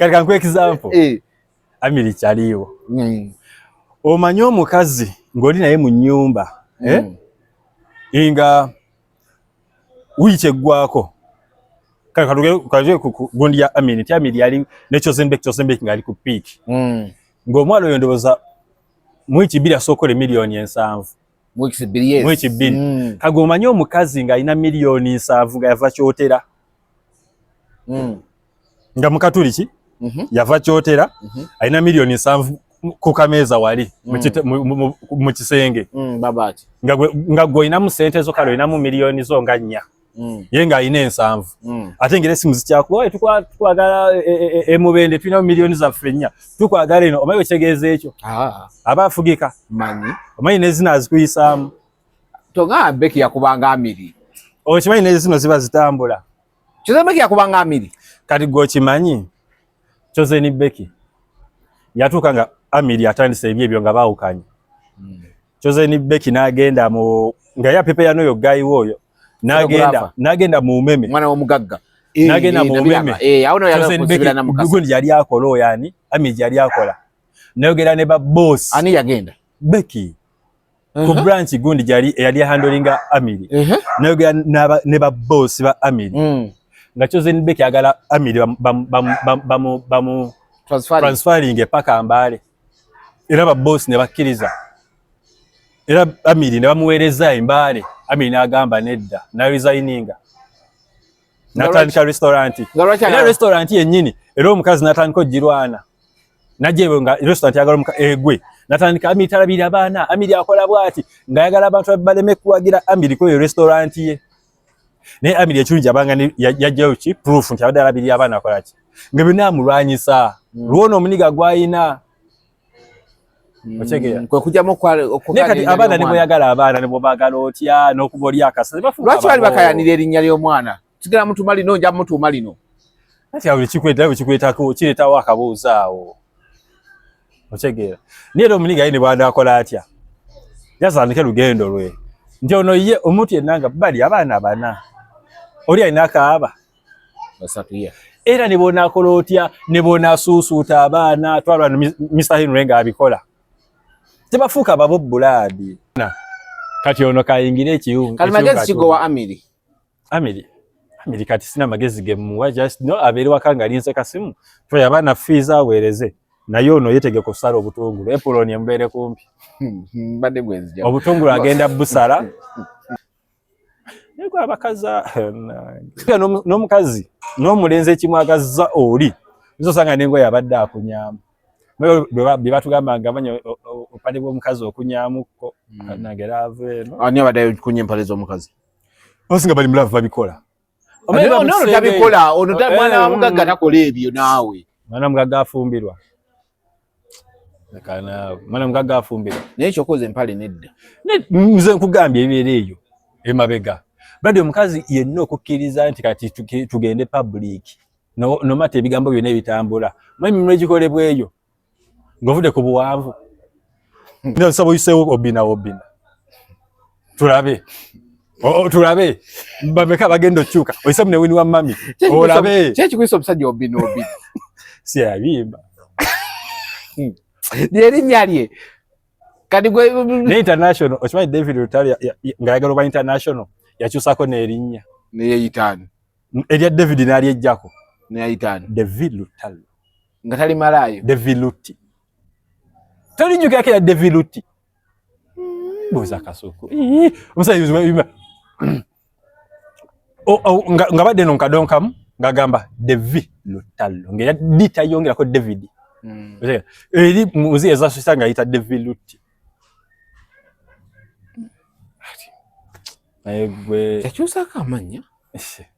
Kali kankwe example. Amiri chaliwo. Omanyi omukazi ng'oli naye mu nnyumba. Inga wiche gwako. Kali gundi ya Amiri. Ti Amiri yali ne Chosenbek ngali ku peak. Ng'omwalo oyo ndowooza mwichi bili asokole milioni 7. Mwichi bili. Kagomanyi omukazi nga alina milioni 7 nga yava kyotera. Nga mukatuliki yava kyotera alina milioni 7 ku kameeza wali mu kisenge. Babati. Nga goina mu sente zo kalo ina mu milioni zo nga 4. Yenga alina 7. Ate ngire simu zikyako twagala emubende tulina milioni za ffenya tukwagala eno omayo kyegeeze ekyo. Abafugika manyi omayi nezina azikuyisamu tonga Beki yakubanga Amiri. Okimanyi nezino ziba zitambula. Beki yakubanga Amiri. Kati gwo kimanyi Chosen Beki yatuuka nga Amiri atandise ebyebyo nga baawukanye. Chosen Beki n'agenda mu nga ya pepe yano yo gayi woyo n'agenda mu umeme mwana w'omugagga n'agenda mu umeme awono yakusibira na mukasa gundi yali akola oyani Amiri yali akola n'ayogera ne ba boss ani yagenda Beki ku branch gundi yali handlinga Amiri n'ayogera ne ba boss ba Amiri nga Chosen Beki agala Amiri bamu transferring paka Mbale era ba boss ne bakkiriza era Amiri ne bamuweereza Mbale. Amiri n'agamba nedda na resigninga natandika restaurant era restaurant yennyini era omukazi natandika ogirwana najjebo nga restaurant yagala omuka egwe natandika Amiri talabira abaana Amiri akola bwati ngayagala abantu baleme kuwagira Amiri ko restaurant ye ne Amiri ekirungi abanga yajjayo ki proof nti abadde alabirira abaana akola ki nga byonna amulwanyisa lwono omuniga gwayina Ochegera kwe kujamo okugana abaana ne boyagala abaana ne bobagala otya n'okuboli akasa bafuka lwaki bali bakayanira erinnya ly'omwana kigira mutu malino nja mutu malino ati awo kikwetako kiretawo akabuuzaawo ochegera niero omuniga yine bwana akola atya yazanike lugendo lwe nti ono ye omuntu yenanga bali abaana bana oli alina akaaba basatu ye era ne bona akola otya ne bona asuusuuta abaana twalwa Mr. Henry nga abikola tebafuuka babo buladi kati ono kayingire ekiyungu kali magezi kigo wa Amiri kati sina magezi ge muwa just no abere wakanga linze kasimu twa abaana fees aweereze nayo ono yetege kusala obutungulu epoloni mbere kumpi mbade bwezi obutungulu agenda busala yego abakaza n'omukazi n'omulenze kimwagaza oli izo sanga nengo yabadde akunyama bibatugamba ngabanya opale bw'omukazi okunyamuko nagera aveno ani abadde kunya empale z'omukazi osinga bali mulavu babikola ono tabikola ono mwana wa mugagga takola ebyo naawe mwana mugagga afumbirwa mwana mugagga afumbirwa naye kyokoze empale nedda nze nkugambye ebibeera eyo emabega badi omukazi yenna okukkiriza nti kati tugende public nomata ebigambo byonna ebitambula mwemimwe gikolebwa eyo ng'ovudde ku buwanvu nsaba oyiseewo obina tulabe bameka bagenda okyuka oyise mune wini wa mami olabe kyekikuyisa omusajja obina si yabimba lyerinnya lye kati gwe ne international okimanyi David Lutalo nga yagala oba international yakyusako n'erinnya neyeyitaani erya David n'alyejjako neyayitaani David Lutalo nga tali malaayo David Lutti tolinnyuka ya David Lutti boza kasuku omusajja nga badde no nkadonkamu ngagamba David Lutalo nga dita yongerako David eri muzi ezasusa nga yita David Lutti egwe yakyusako amanya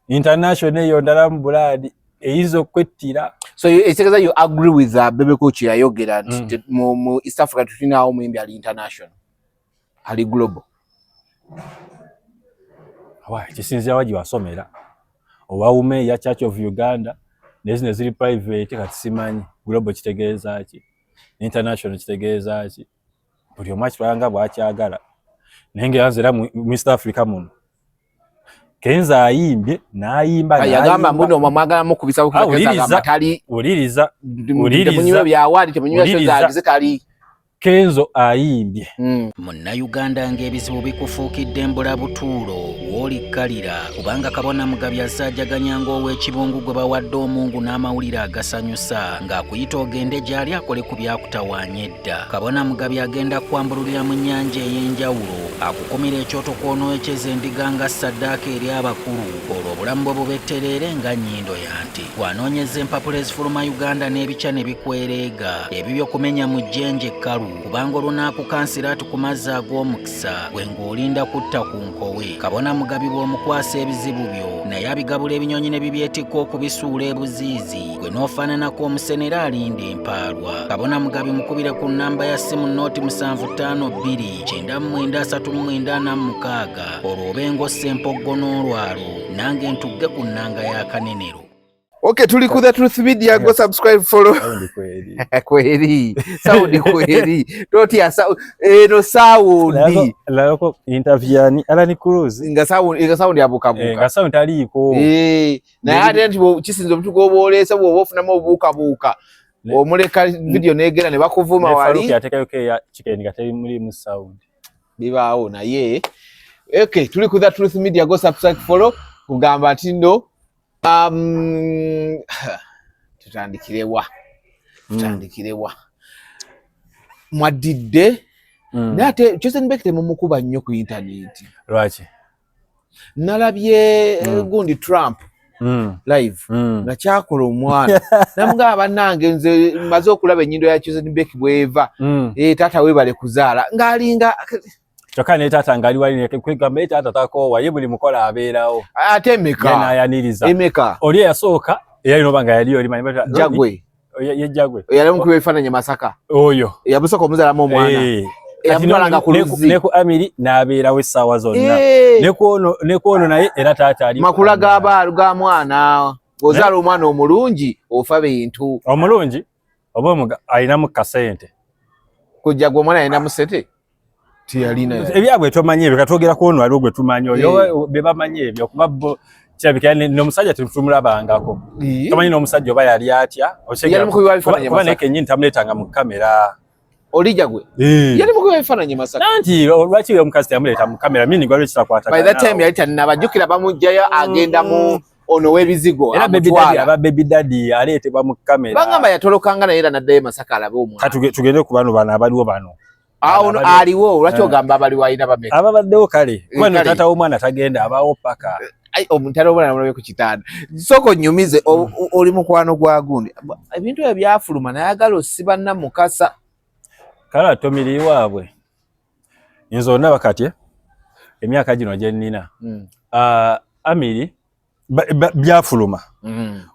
international eyo ndala mu buladi eizo kwettira. So you agree with Bebe Coach yayogera nti mu East Africa tulina omuyimbi ali international ali global awa kisinzira waji wasomera oba ume ya Church of Uganda nezine ziri private kati simanyi global kitegeeza ki international kitegeeza ki buli omwaki twanga bwakyagala nenge yanzira mu East Africa muno Kenzo ayimbye n'ayimba ayagamba mbuno mwagala mukubisa ukizagamba matali uliriza munywe byawali temunywe shoza kali Kenzo ayimbye Munnayuganda ng'ebizibu bikufuukidde mbula butuulo w'olikkalira kubanga Kabona Mugabi asaajaganya ng'ow'ekibungu gwe bawadde omungu n'amawulire agasanyusa ng'akuyita ogende gy'ali akole ku byakutawaanya edda. Kabona Mugabi agenda kwambululira mu nnyanja ey'enjawulo akukumira ekyoto kw'onookyeza endiga nga ssaddaaka eri abakulu olwo obulamu bwe bubettereere nga nnyindo ya nti bw'anoonyeza empapula ezifuluma Uganda n'ebica ne bikwereega ebibyo kumenya mu jjenje ekkalu kubanga olunaakukansira ku mazzi ag'omukisa gwe ng'olinda kutta ku nkowe. Kabona Mugabi bw'omukwasa ebizibu byo naye abigabula ebinyonyi ne bibyetikka okubisuula ebuziizi gwe n'ofaananako omusenera alinda empaalwa. Kabona Mugabi mukubire ku nnamba ya ssimu nooti 7529 9346 olwo obenga Ssempoggo n'olwalo nange ntugge ku nnanga ya Kanenero. Okay, tuli ku The Truth Media, go subscribe, follow. Kweli. Saudi kweli. Toti ya Saudi. Lako interview ni ala ni cruise. Nga Saudi abukabuka. Nga Saudi aliko. Na yade nti kisinzo mtu gobolesa bwofuna mo bukabuka. Omuleka video negera ne bakuvuma wali. Faruki ateka yoke ya chicken gatari muri mu Saudi. Bibaawo na ye. Okay, tuli ku The Truth Media, go subscribe, follow. Kugamba tindo tutandikirewa mwadidde nate Chosen Bekete mumukuba nnyo ku internet lwaki nalabye gundi Trump live na kyakola omwana namuga bannange nze maze okulaba enyindo ya Chosen Bekete bweva tata webale kuzaala ngalinga chokane tata ngali wali kwegamba tata tako waye buli mukola abeerawo atemeka yana yaniriza emeka oli yasooka yali nobanga yali oli manyi Jagwe ye Jagwe yali mukwe bifananye Masaka oyo yabusoko omuzala mu mwana yamulanga ku luzi neko Amiri n'abeerawo essaawa zonna neko naye era tata ali makulaga abaluga mwana ozala omwana omulungi ofa bintu omulungi obomuga alina mu kasente kujja gwe omwana alina mu sente tiyalina ebyabwe tomanye bekatogera ku ono ali ogwe tumanye oyo bebamanye ebyo kuba kirabika n'omusajja tumulabangako tomanyi n'omusajja oba yali atya kuba naye kennyini tamuleetanga mu kamera oli Jagwe yali mukuba ebifaananyi Masaka anti lwaki omukazi teyamuleeta mu kamera mini gwaliwo kitakwatagana by that time yali tanabajjukira bamugjayo agenda mu ono w'ebizigo era baby daddy aleetebwa mu kamera bangamba yatolokanga naye era naddayo Masaka alabe omwana tugende ku bano abaliwo bano ono aliwo lwaki ogamba abaliwo alina bameka ababaddewo kale kuba taata w'omwana tagenda abaawo paka omutala obona mulabe ku kitanda soko nyumize oli mukwano gwa gundi ebintu ebyo byafuluma nayagala osiba Namukasa kala tomiri waabwe nzo ndaba kati emyaka gino gye nnina Amiri byafuluma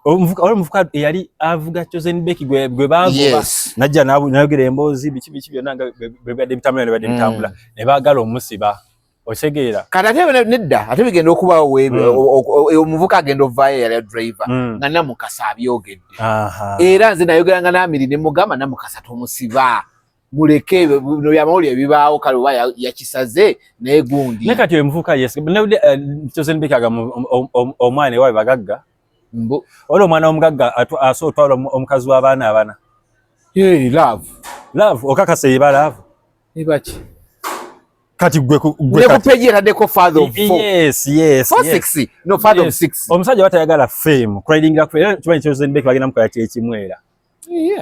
omuvuka yali avuga Chosen Bekete gwe bavuga najja nayogera emboozi biki byonna nga bwe badde bitambula ne badde bitambula ne baagala omusiba osegeera kati ate nedda ate bigenda okubawo omuvuka agenda ovaayo yali driver nga Namukasa abyogedde era nze nayogeranga n'Amiri ne mugamba Namukasa tomusiba muleke bino byamawulire bibaawo kale oba yakisaze naye gundi ne kati omuvuka Chosen Bekete omwana ewaabwe bagagga olwo omwana w'omugagga asootwala omukazi w'abaana abana love okakasa eba love ebaki kati gwe peji yataddeko father of 4 yes 6 no father of 6 omusajja batayagala fame kridingira era kimanyi Chosen Bekete bagenda mukola kyekimwera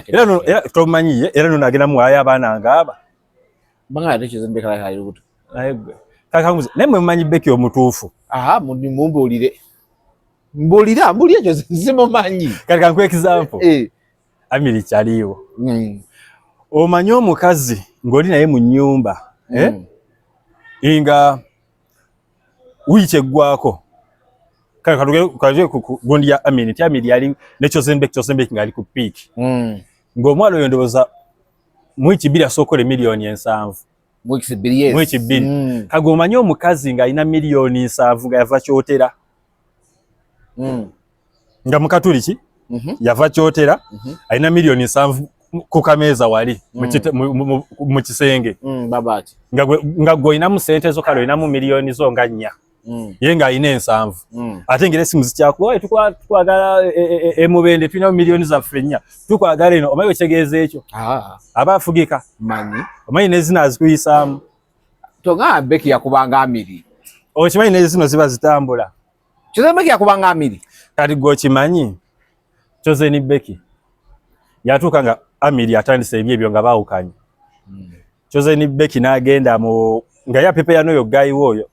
era tomanyiye era nno agenda muwaayo abaana ngaaba banga ate Chosen Bekete ali lubuto kakamuze naye mwe mumanyi Bekete omutuufu mumbuulire mbulira Chosen simumanyi kati kankuwa example Amiri kyaliwo omanyi omukazi ng'oli naye mu nnyumba nga wiiki eggwako kale ku gundi ya Amiri nti Amiri yali ne Chosen Bekete ng'ali ku peak ng'omwana oyo ndowooza mu wiiki bbiri asookola miliyoni 7 mu wiiki bbiri kagwe omanyi omukazi ng'alina miliyoni 7 nga yava kyotera nga mukatuliki yava kyotera alina miliyoni 7 ku kameeza wali mu kisenge babati nga gwe olinamu sente zo kale olinamu miliyoni zo nga 4 yenga alina ensanvu ate ngere simu zikyakuwa twagala emubende tulina milioni za ffenya tukwagala eno omaye kitegeeza ekyo abafugika omanyi nezina azikuyisaamu tonga Becky yakubanga Amiri okimanyi nezino ziba zitambula Chosen Becky yakubanga Amiri kati gwe okimanyi Chosen Becky yatuuka nga Amiri atandise ebyo nga baawukanye Chosen Becky n'agenda mu nga yapepe yanoyo gayi woyo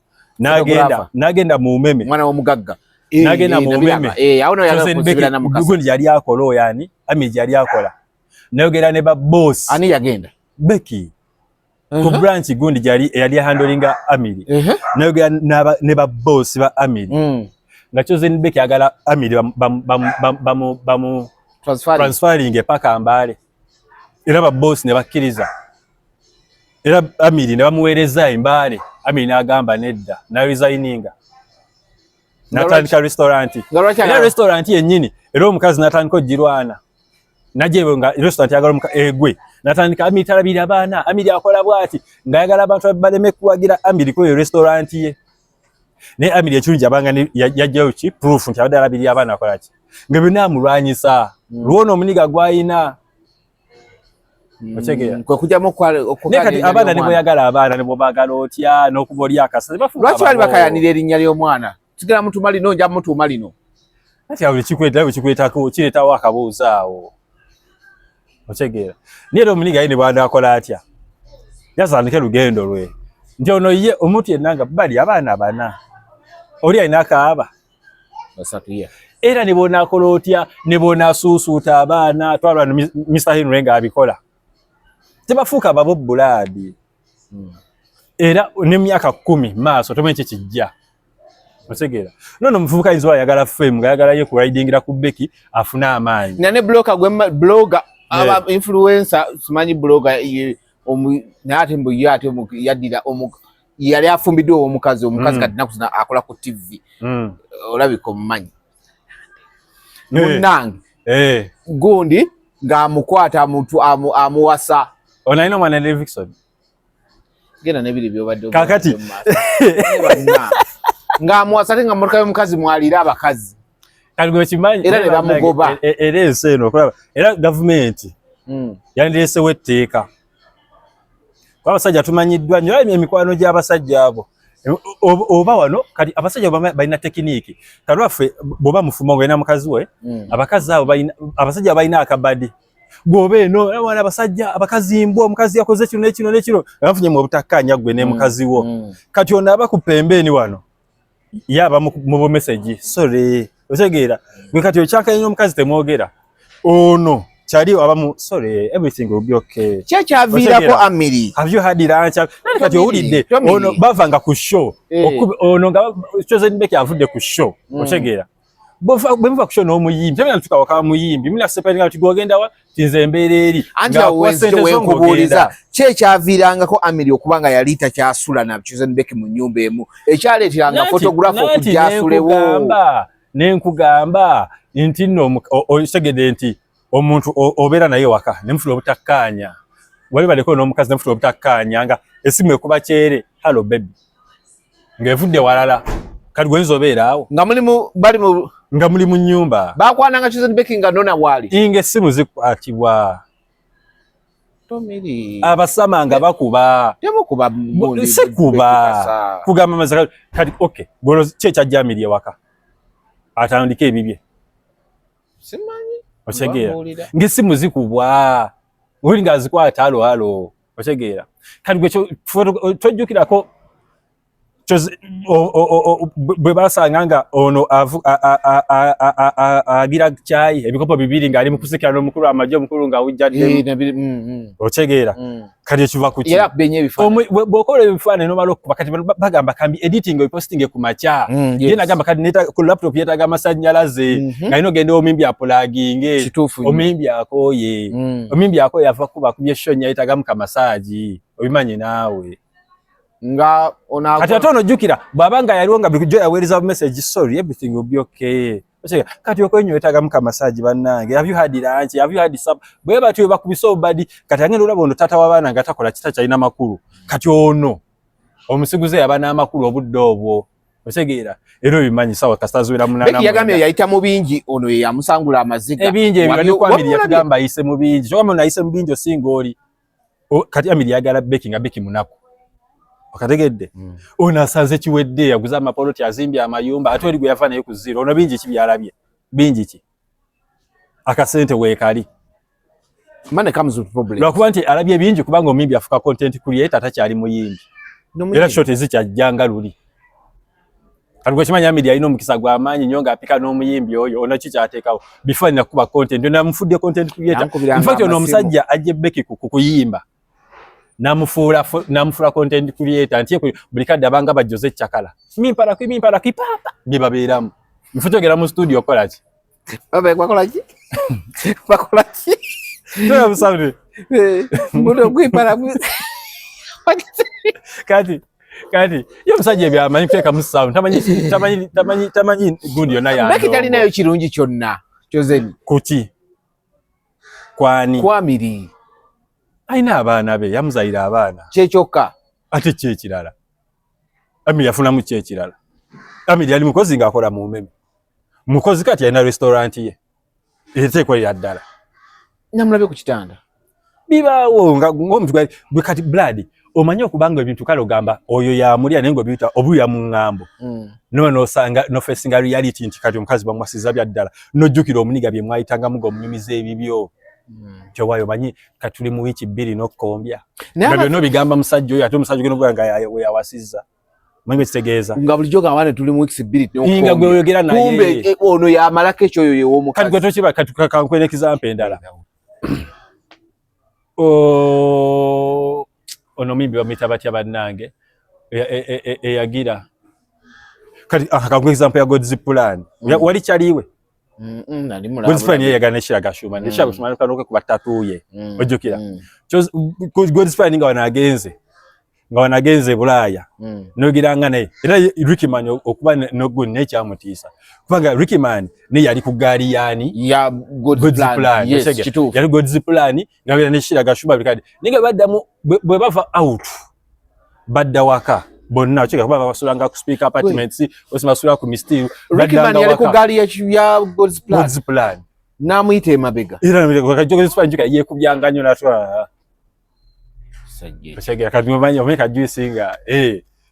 n'agenda mu umeme mwana w'omugagga n'agenda mu umeme awono yakusibira na mukasa Gundi yali akola yani Amiri yali akola n'ayogera ne ba boss ani yagenda Becky ku branch Gundi yali handlinga Amiri n'ayogera ne ba boss ba Amiri nga Chosen Becky agala Amiri bamu transferring paka Mbale era ba boss ne bakkiriza era Amiri ne bamuweereza Mbale Amiri n'agamba nedda na resigninga natandika restaurant era restaurant yennyini era omukazi natandika ogirwana najebe nga restaurant yagala egwe natandika Amiri talabira abaana Amiri akola bwati ngayagala abantu baleme kuwagira Amiri ko restaurant ye ne Amiri ekirungi abanga yajjayo ki proof nti abadde alabirira abaana akola ki nga byonna amulwanyisa luwono omuniga gwayina otegera kwe kujjamu okukali abaana ne boyagala abaana ne bobagala otya n'okuboli akasa bafuka lwaki bali bakayanira erinnya ly'omwana kigera mutuma lino nja mutuma lino ati awo kikwetako kireetawo akabuuzaawo otegera niero omuniga yine bwanda akola atya yazandike lugendo lwe nti ono ye omuntu yenanga bali abaana bana oli alina akaaba basatuya era ne bona akola otya ne bona asuusuuta abaana twalwa Mr. Henry nga abikola tebafuuka babobbulaadi era n'emyaka 10 maaso tomanyi kijja otegera nono muvubuka yinza ayagala fame ngayagala ye ku ridingira ku Becky afuna amaanyi nane blogger aba influencer simanyi blogger nate mbu yadira yali afumbiddwe omukazi kati nakuzina akola ku TV olabika omumanyi munange Gundi ng'amukwata muntu amuwasa onaino mwana Levikson gena nebiri byobadde kakati ng'amuwasa nga mukayo mukazi mwalira abakazi kaligo kimanyi era ne bamugoba era enseno kulaba era government yandireese wetteeka abasajja tumanyiddwa nnyo emikwano gy'abasajja abo oba wano kati abasajja balina tekiniki kalwaffe bwoba mufumo ng'olina mukazi we abakazi abo abasajja balina akabadi gwoba eno wana abasajja abakazi mbwa omukazi yakoze kino n'ekino n'ekino bafunye mu butakkaanya gwe ne mukazi wo kati ono aba ku pembeni wano yaba mu bo message sorry otegeera gwe kati okyakanya omukazi temwogera ono Chari abamu sorry everything will be okay. Kyavirako Amiri. Have you had lunch? Nani kati owulidde ono bavanga ku show. Ono nga Chosen Becky avudde ku show. Otegeera. Bwemuva ku show n'omuyimbi. Temenya tuka waka muyimbi. Mina sepenga kuti gwogenda wa tinze embeera eri. Nga wenkubuuliza. Kyavirangako Amiri okubanga yali takyasula na Chosen Becky mu nnyumba emu. Ekyaleeteranga photographer okujja asulewo. Nenkugamba nti nno otegedde nti omuntu obeera naye waka nemufuna obutakkaanya wali baleko n'omukazi nemufuna obutakkaanya nga esimu ekuba kyere hello baby ng'evudde walala kati gwenza obeera awo nga muli mu nnyumba bakwananga Chosen Becky nga nona waali inga essimu zikwatibwa abasama nga bakuba sekuba kugamba mazaka kati okay golo kyekya Amiri ewaka atandika ebibye simanyi otegeera ng'essimu zikubwa oli nga zikwata halo otegeera kati gwe tojjukirako bwe basanga nga ono agira chai ebikopo bibiri nga ali mu kusikira n'omukulu amajjo omukulu nga awujjadde otegeera kati ekiva ku ki bw'okola ebifaananyi n'omala okuba kati bagamba kambi editing oposting ku makya ye nagamba kati ku laptop yeetaaga amasannyalaze nga alina ogenda omimbi apulaginge omimbi akooye omimbi akooye ava kuba kubye shonya yeetaagamu kamasaaji obimanyi naawe nga ona kati atono jukira babanga yaliwo nga bijo yaweereza message sorry everything will be okay kati okwenyo etaga muka massage bannange have you had lunch have you had sub bwe batyo bakubiso badi kati angendo labo ndo tata wabana ngatakola kita kyalina makulu kati ono omusiguze yabana amakulu obudde obwo otegeera era bimanyi sawa kasitazwera munana Becky yagambye yayita mu bingi ono ye yamusangula amaziga ebingi ebyo kwa Amiri yatugamba ayise mu bingi kyokka muno ayise mu bingi osinga oli kati Amiri yagala Becky nga Becky munaku okategedde ono asanze kiwedde yaguza amapoloti azimbye amayumba ate oli gwe yafa naye ku zero ono bingi ki byalabye bingi ki akasente weekali money comes with problem lwakuba nti alabye bingi kubanga omuyimbi afuka content creator atakyali muyimbi era short ezikyajjanga luli kati gwe kimanya Amiri alina omukisa gw'amaanyi nnyo ng'apika n'omuyimbi oyo ono ki kyateekawo before nakuba content ono amufudde content creator in fact ono omusajja ajje Becky ku kuyimba namufuula content creator nti buli kadde abanga bajjoze Chakala mimpala kipapa bye babeeramu mfutogera mu studio okola ki bakola ki Tuna msaundi mudo kuipara kati yo msajja byamanyi kuteka mu sound tamanyi gundi yona ya Becky tali nayo kirungi kyonna kyozeni kuki kwani kwa Amiri aina abaana be yamuzaira abaana kyekyoka ate kyekirala Amiri yafuna mu kyekirala Amiri yali mukozi ng'akola mu mmeme mukozi kati alina restaurant ye eteekwa ya ddala namulabe ku kitanda bibaawo ng'omuntu gwe kati blood omanyi okubanga ebintu kale ogamba oyo yamulya naye ng'obiyita obuya mu ŋŋambo n'osanga n'ofeesinga reality nti kati omukazi bamwasiza bya ddala n'ojjukira omuniga bye mwayitangamu ng'omunyumiza ebibyo kyowaayo omanyi kati tuli mu wiiki 2 n'okkombya nga byonna obigamba musajja oyo ate omusajja ogenda okuga nga we yawasizza omanyi bwe kitegeeza nga bulijjo gamba tuli mu wiiki 2 n'okkombya nga gwe oyogera naye kumbe ono yamalako ekyo oyo y'omukazi kati gwe tokiba kati kankwena example endala ono mimbi bamuyita batya bannange eyagira kati kankwena example ya God's Plan wali kyaliwe God's Plan yeyagana Neshiraga Shuma Neshiraga Shuma n'okuba kuba tatuye ojjukira God's Plan nga wanagenze Bulaaya n'ogiranga naye era Ricky Man okuba n'ogundi n'ekyamutiisa kubanga Ricky Man ne yali ku gaali yaani ya God's Plan yes kituufu yali God's Plan nga bera Neshiraga Shuma bikadi ninga baddamu bwe bava out badda waka bonna cheka kuba basulanga ku speaker apartments osimasuula ku mistiru Ricky Man yali ku gaali ya God's Plan namuyita emabega era God's Plan njika yekubyanga nnyo natwa Kachegera kati mmanyi omeka juicinga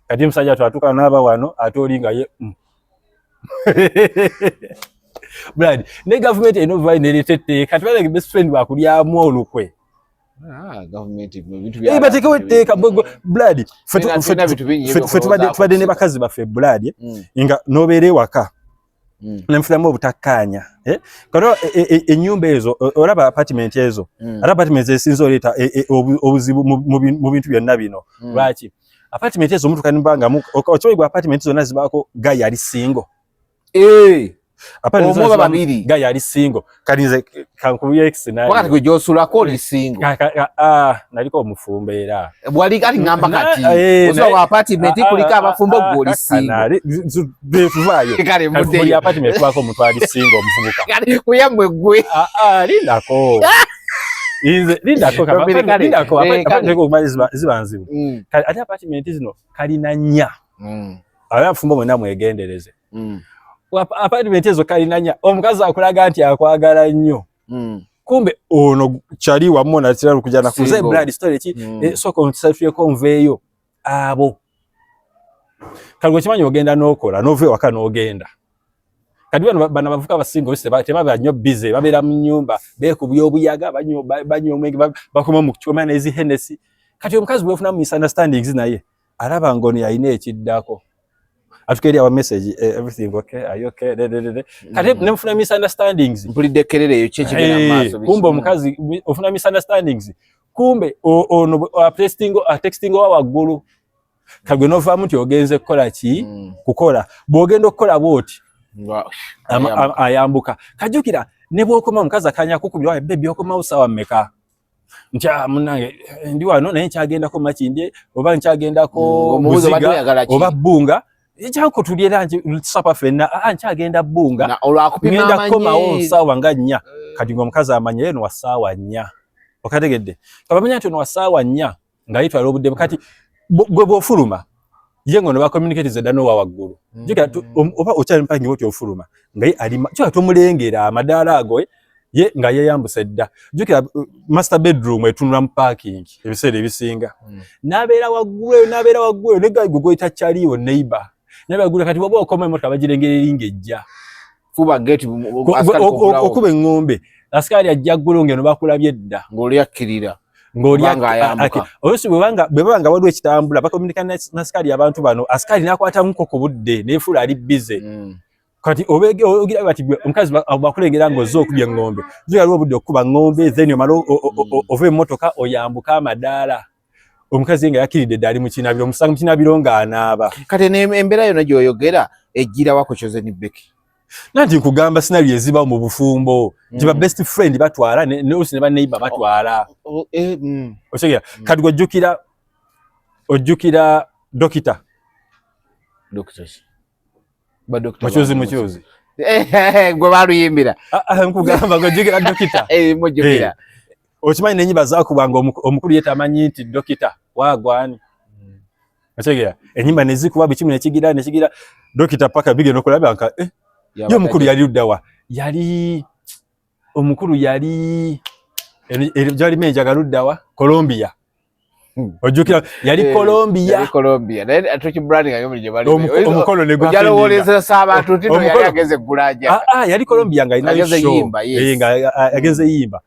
kati musajja twatuka naba wano atolinga ye Brad ne government eno vai neletete kati bale best friend bakulyamu olukwe government bintu bya batekewe teka Brad fetubade ne bakazi bafe Brad inga nobere waka nemfulamu obutakanya kano enyumba ezo olaba apartment ezo apartment esinzo leta obuzibu mu bintu byonna bino lwaki apartment ezo mutu kanibanga ochoyigwa apartment ezo nazibako gaya ali single apartment ezo babiri gaya ali single kanize kankubiye exina wakati kujosula ko li single naliko omufumbe era bwali kali ngamba kati ozo wa apartment kulika abafumbo goli single befuvayo kale mudde apartment kwako mutwali single omufumuka kale kuyamwe gwe lindako lindako apartment ko zibanzibu kale ate apartment zino kalina nya abafumbo mwena mwegendereze apartment ezo kalinanya omukazi akulaga nti akwagala nnyo kumbe ono chali wamona tira kujana kuze blood story ki soko selfie conveyo abo kalgo kimanyi ogenda nokola nove waka nogenda kadi bana bavuka basingo bise batema nnyo busy babera mu nyumba bekubyo obuyaga banyo omwenge bakoma mu kichoma nezi Hennessy kati omukazi bwefuna misunderstandings naye alaba ngoni yayine ekiddako atukeri our message everything okay are you okay kati nemfuna misunderstandings mpulide kelele yo kyekigenda maso kumbe omukazi ofuna misunderstandings kumbe ono texting wa waggulu kagwe nova muti ogenze kukola ki kukola bwogenda okukola bwoti ayambuka kajukira ne bwokoma omukazi akanya kukubirwa baby okoma usawa mmeka ncha munange ndi wano naye nchagendako makindye oba nchagendako muziga oba bunga Echanko tuliera nje sapa fena nchagenda bunga na olwakupima ngenda komawo sawa nga 4 kati ngo mukazi amanye yeno wasawa 4 okategedde kabamenya nti no wasawa 4 ngayitwa lobudde kati gwe bofuluma ye ngono ba communicate zedano wa waggulu jika oba ochali mpangi wote ofuluma ngai alima cyo atomulengera amadala ago ye nga yeyambuse dda jukira master bedroom etunula mu parking ebisere ebisinga nabeera waggulu ne guy gugo itachaliwo neighbor nabeera gule kati bwo okoma emotoka bagirengereringa ejja fuba gate askari okube ngombe askari ajja gulu ngeno bakulabye dda ngoli yakirira Olusi bwebanga waliwo ekitambula bakomunika n'askari abantu bano askari nakwata muko ku budde neefula ali bize kati ogira bati omukazi bakulengera ngozo okubya ngombe zuyaliwo budde okuba ngombe then omalo ove motoka oyambuka amadala omukazi nga yakiridde ddali mu kinabiro omusanga mu kinabiro ng'anaaba kati n'embeera yonna gy'oyogera ejjira wako Chosen Becky nanti nkugamba scenario eziba mu bufumbo jiba best friend batwala ne usi ne ba neighbor batwala oseya kati ojjukira dokita ba dokita muchozi gwe baluyimbira nkugamba ojjukira dokita mujjukira okimanyi n'enyiba zaakubanga omukulu yetamanyi nti dokita wagwani oseya enyimba nezikuba bikimu nekigira dokita paka bigeno okulaba nka yo mukuru yali uddawa yali omukuru yali jali meja galuddawa Colombia ojukira yali Colombia then atoki branding ayo mulije bali omukolo ne gwafindi jalo woleza saba tutino yali ageze gulaja yali Colombia nga ina show nga ageze yimba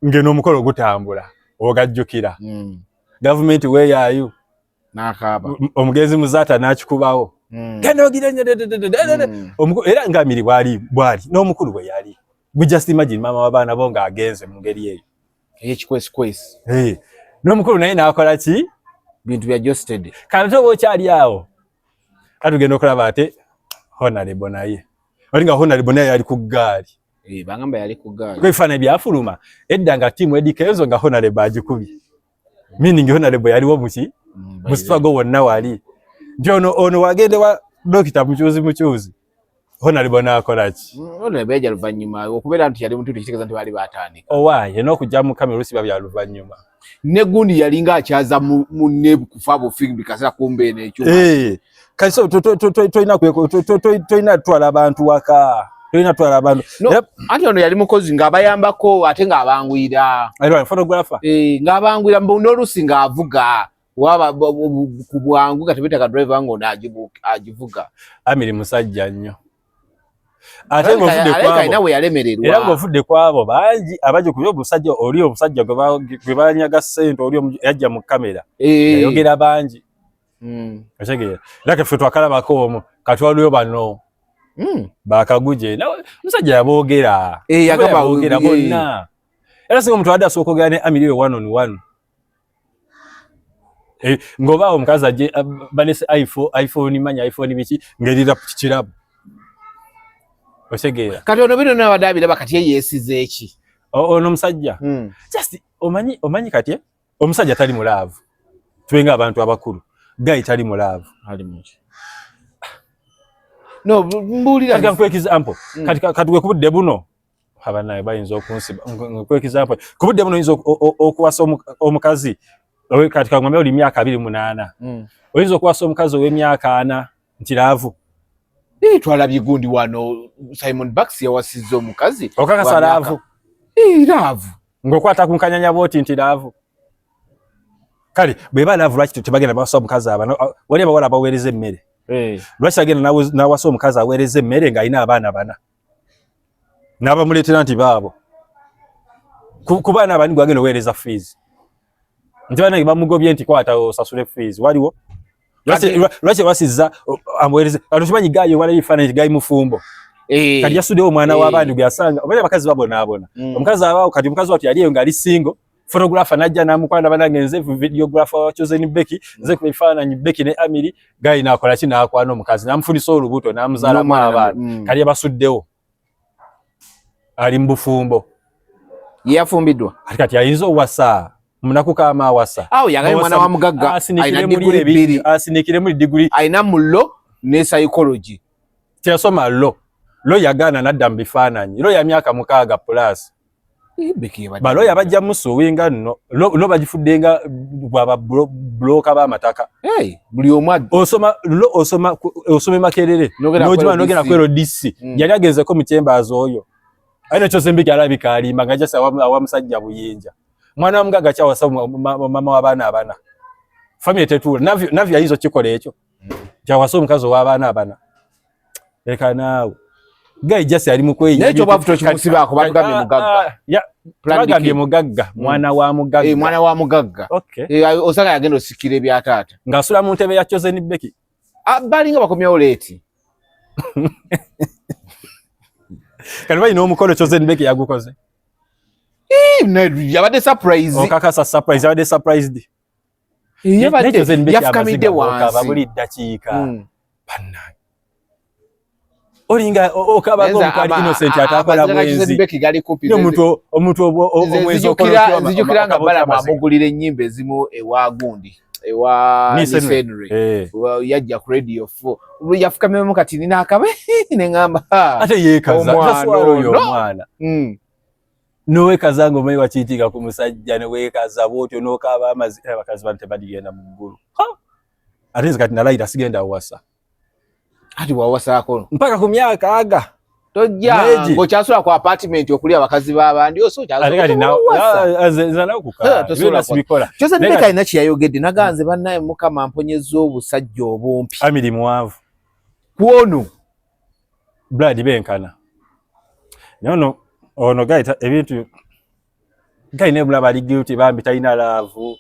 ngeno omukolo gutambula ogajjukira government where are you nakaba omugezi muzata nakikubawo kano gidanye era ngamiri bwali n'omukulu bwe yali we just imagine mama wabana bonga agenze mu ngeri eyo ekikwesi n'omukulu naye nakola ki bintu bya justed kanto bo kyali awo atugenda okulaba ate honorable naye olinga honorable naye yali ku gaali bangamba yali ku gaali kwefana byafuluma edda nga timu edikezo nga honorable agikubi meaning honorable yali wo muki musifago wonna wali ono wagende wa dokita muchuzi honorable nakola ki honorable yaja luvanyuma okubera nti yali muntu tikitegeeza nti bali batandika owaye n'okujja mu kamera olusi babya luvanyuma ne gundi yalinga akyaza mu nebu kufabo film bikasera kumbe n'ekyuma kaiso toina twala abantu waka toina twala abantu ati ono yali mukozi ng'abayambako ate ng'abangwira photographer ng'abangwira n'olusi ng'avuga waba kubwangu katibita ka driver ngo ajivuga amiri musajja nnyo ate ngofudde kwabo nawe yalemererwa era ngofudde kwabo banji abaje kuyo busajja oli omusajja gwe banyaga sente oli yajja mu kamera yayogera banji ashegera lake fetwa kala bakomo katwaliyo bano bakaguje nawe musajja yaboogera yagamba boogera bonna era singo mtu ada sokogera ne amiri 1 on 1 ngoba omukazi aje banese iPhone manya iPhone biki ngerira kikirabu osegera kati ono bino n'abadabira bakati yesize eki ono musajja just omanyi kati omusajja tali mulaavu tubenga abantu abakulu guy tali mulaavu ali muki no mbulira kati kwa example kati gwe kubudde buno abanaye bayinza okunsiba kwa example kubudde buno yinza okuwasa omukazi katika ngombe oli myaka 28 oyinza okuwasa omukazi ow'emyaka 4 ntiraavu twalabye gundi wano Simon Bax yawasizza omukazi okakasa laavu laavu ng'okwata ku nkanyanya bwoti ntiraavu kale bweba laavu lwaki tebagenda bawasa omukazi abana wali abawala baweereza emmere lwaki agenda n'awasa omukazi aweereza emmere ng'alina abaana 4 n'abamuleetera nti baabo ku baana bani gwagenda oweereza fees Njana bamugobye nti kwata osasule fees waliwo lwaki wasizza amwereze atuchimanyi gayo wala ifana gayi mufumbo kali yasude omwana w'abandi byasanga obale bakazi babona omukazi abawo kati omukazi watu yaliyo ngali single photographer najja namukwana banangenze videographer wa Chosen Becky nze kubifana nyi Becky ne Amiri gayi nakola ki nakwana omukazi namfunisa olubuto namuzala mwabana kali yabasuddewo ali mbufumbo yafumbiddwa kati yayizo wasa munaku kama wasa awo yagaye mwana wa mugagga aina degree 2 asinikire muri degree aina mu law ne psychology tyasoma law yagana nadda mbifananyi law ya myaka 6 plus baloya bajja musuwinga no bagifuddenga bwaba bloka ba mataka buli omwa osoma makerere nogenda kwero DC yali agezeko mu chambers oyo aina chose mbiki alabika alimba ngaja sawa musajja buyinja mwana wamugaga kyawasa mama wabana abana family tetula navyo hizo chikole ekyo kyawasa omukazi wabana abana leka nawe gai jasi ali mukweyi nekyo bavuto kimusibako batugambye mugagga bagambye mugagga mwana wa mugagga mwana wa mugagga osanga yagenda osikire bya taata ngasula mu ntebe ya Chosen Beki balinga bakomyawo leti kali bayina omukolo Chosen Beki yagukoze yabadde surprise okakasa surprise yabadde surprised yafukamidde wansi babuli dakiika banna olinga okabago mukali innocent atakola bwenzi omuntu omwezi zijukiranga bala mamugulire ennyimba ezimu ewa gundi ewa Nisenre yajja ku radio 4 yafukamemu kati nina akabe nengamba ate yekaza taswalo yo mwana nowe kazango mai wachitika ku musajja ne wekaza botyo nokaba abakazi bante badigenda mu ggulu ate kati nalaira sigenda wasa ati wawasako mpaka ku myaka aga tojja ngokyasula ku apartment okuli abakazi babandi oso kyazana okuka sibikola Chosen Beki ina kiyayogedde naganze bannaye mukama mponyeza obusajja obumpi amiri muwavu kuono blood benkana nono ono gaita ebintu gaine bulaba guilty bambi taina love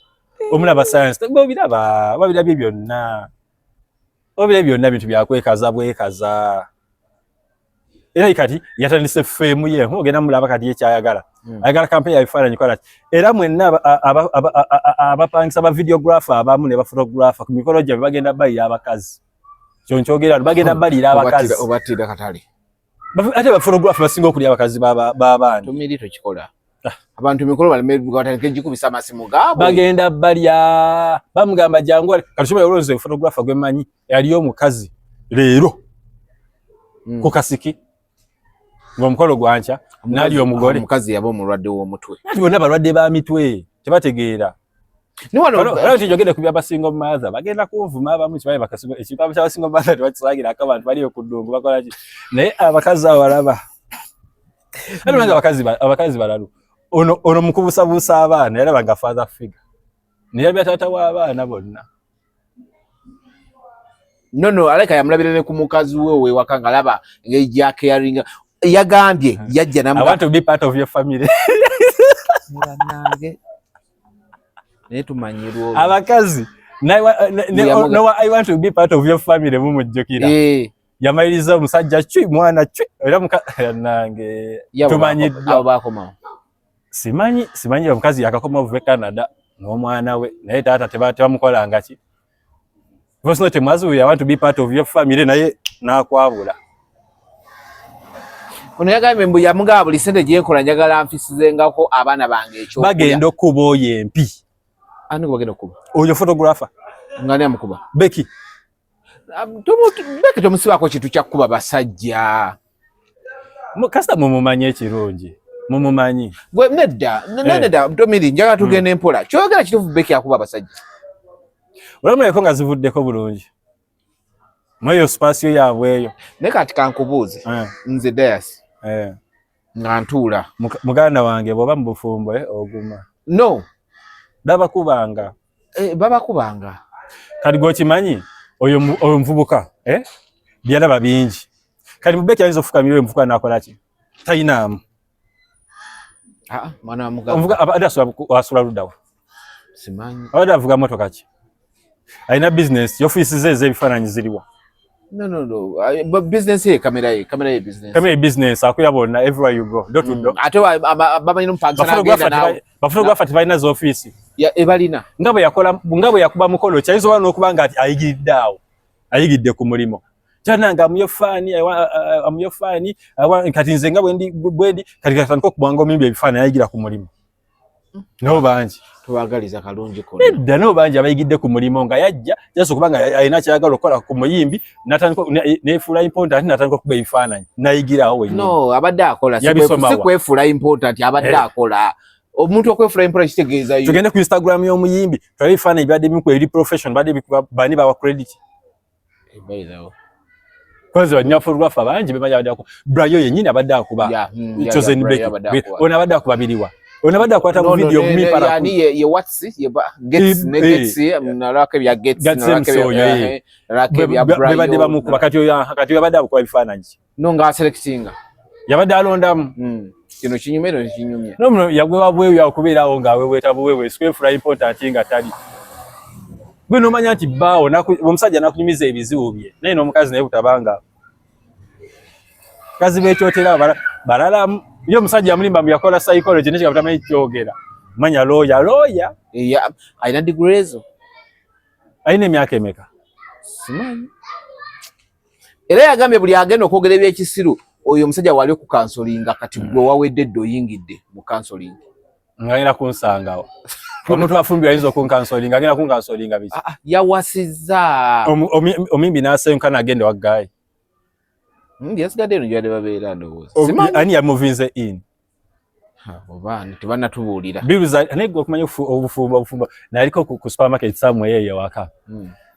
omulaba science babira byonna obire byonna bintu byakwekaza bwekaza era ikati yatandise femu ye ogenda mulaba kati yekyayagala ayagala campaign yabifaananyi kola era mwenna abapangisa ba videographer abamu ne ba photographer ku mikolo gye bagenda bayira abakazi kyonkyogera bagenda bayira abakazi obatira katali ate ba photographer basinga okuli abakazi b'abantu tumiri kikola abantu mikolo balimegwatanike jikubisa masimu gabo bagenda balya bamugamba jangu kalishoba yoloze photographer gwemanyi yaliyo mukazi leero ku kasiki ngo mukolo gwancha nali omugole mukazi yabo mulwadde wo mutwe nali bonna balwadde ba mitwe tebategeera ni wano tijogede kubya basingo maza bagenda kuvuma abamu kibaye bakasingo ekipaba kyabasingo maza tebakisagira akabantu baliyo kudungu bakola ki naye abakazi abalaba ali banga abakazi balalu ono mukubusabusa abaana era banga father figure niye byatata w'abaana bonna no aleka yamulabirane ku mukazi we wakangalaba ngeja caring yagambye yajja namu I want to be part of your family nange netumanyirwo abakazi no I want to be part of your family mumujjukira yamayiriza omusajja chui mwana chui era nange tumanyidwa abakoma simanyi omukazi yakakoma uve Canada n'omwana we naye taata tebamukola ngaki because not mazu I want to be part of your family naye nakwabula ono yagambe mbu yamugaba buli sente gyenkola njagala nfisizengako abaana bange ekyo bagenda okuba oyo empi ani bagenda okuba oyo photographer ngani amukuba Beki Beki tomusibako kintu kyakuba basajja kasita mumumanye ekirungi mumumanyi gwe nedda tomiri njaga tugenda empola kyogera kitufu Beki akuba basajja olamuleko nga zivuddeko bulungi mweyo spasio yabweyo ne kati kankubuuze nze Dias nga ntuula muganda wange bwoba mubufumbo oguma no babakubanga babakubanga kati gwokimanyi oyo mvubuka byalaba bingi kati Beki ayinza ofukamira mvubuka nakola ki tayinaamu mwana mugamba abadde asula luddawa simanyi abadde avuga motoka ki alina business y'ofiisi ze ez'ebifaananyi ziriwa but business ye kamera ye business akuya bonna everywhere you go do ate bamanyi mpangisa nagenda nawe bafotographer tibalina z'ofiisi ebalina nga bwe yakuba mukolo kyayinza oba n'okuba nga ayigiridde awo ayigidde ku mulimu kyananga amuyofaani kati nze nga bwendi kati katandika okubwanga omimbi ebifaananyi ayigira ku mulimu no banji tubagaliza kalungi ko nedda no banji abayigidde ku mulimo nga yajja jaso kubanga ayina kyagala okola ku muyimbi natandika ne fula important natandika kuba ebifaananyi nayigirawo wenyini no abadde akola si kwefula important abadde akola omuntu okwefula important kitegeeza yo tugende ku Instagram y'omuyimbi twabe ebifaananyi byadde bimu eri profession badde bani bawa credit bayizawo kwanza banyafurugafa banji bemanya abadde ako Brayo yenyini abadde akuba Chosen Becky ona abadde akubabiliwa ona abadde akwata mu video mu para yani ye what's ye gets nalaka bya gets nalaka bya Brayo bebadde bamukuba kati abadde akuba ebifaananyi no nga selectinga yabadde alondamu kino kinyumero kinyumya no yagwe wabwe yakubeerawo nga wewe tabuwewe square important nga tali gwe nomanya nti bawo omusajja nakunyumiza ebizibu bye naye n'omukazi naye butabanga kazi bekyotera balala yo omusajja amulimba mu yakola psychology ne kikamutamanya kyogera manya lawyer ayina degrees ayina emyaka emeka simanyi era yagambye buli agenda okwogera ebyekisiru oyo omusajja wali okukansolinga kati gwe wawedde edde oyingidde mu kansoling ngayina kunsangawo omuntu afumbira ayinza okunkansolinga agenda kunkansolinga biki yawasiza omimbi n'asenkana agende waggayi yasigadde eno gyade babeera ndowooza ani yamuvinze in obaani tebanatubuulira biruza naye gwe okumanya obufumba naliko ku supermarket somewhere yeyo waka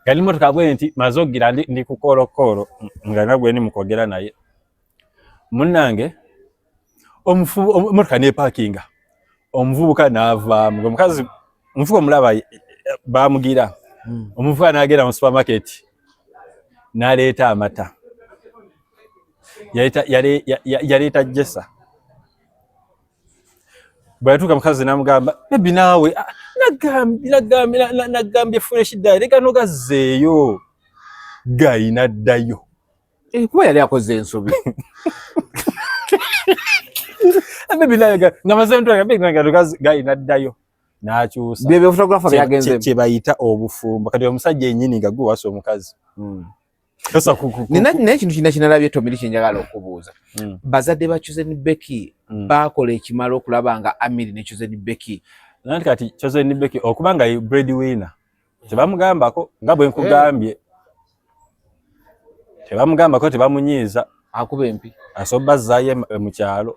gali motoka bwe nti mazogira ndi ku kolokolo nga nagwe ni mukogera naye munnange motoka ne parkinga omuvubuka n'ava ngo mukazi mufuko mulaba bamugira omuvubuka n'agenda mu supermarket n'aleeta amata yaleeta jessa bwatuuka mukazi n'amugamba bebi naawe nagambye fresh dye leka nogazzeeyo gayina ddayo kuba yali akoze ensobi bebi nawe nga maze gayina ddayo n'akyusa bye photographer byagenzemu kye bayita obufumbo kati omusajja ennyini nga gwe wasa omukazi nina ekintu kinalabye Tommy kyenjagala okubuuza bazadde ba Chosen Becky bakola ekimala okulaba nga Amiri ne Chosen Becky nanti kati Chosen Becky okubanga ye breadwinner tebamugambako nga bwe nkugambye tebamugambako tebamunyiiza akuba empi asoba zaaye mu kyalo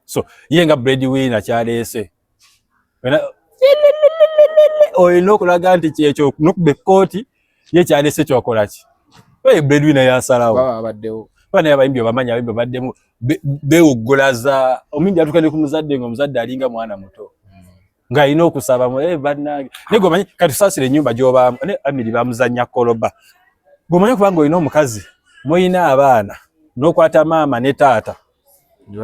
so ye nga breadwinner kyaleese oyina okulaga nti kyekyo nokuba ekkooti ye kyalese kyokola ki oye breadwinner yasalawo babaddewo bana abayimbi bamanya abayimbi baddemu bewuggulaza omimbi atukane ku muzadde ng'omuzadde alinga mwana muto nga alina okusaba bannange naye gwomanyi kati tusaasira ennyumba gy'obaamu ne Amiri bamuzannya koloba gwomanyi kubanga olina omukazi muyina abaana n'okwata maama ne taata ne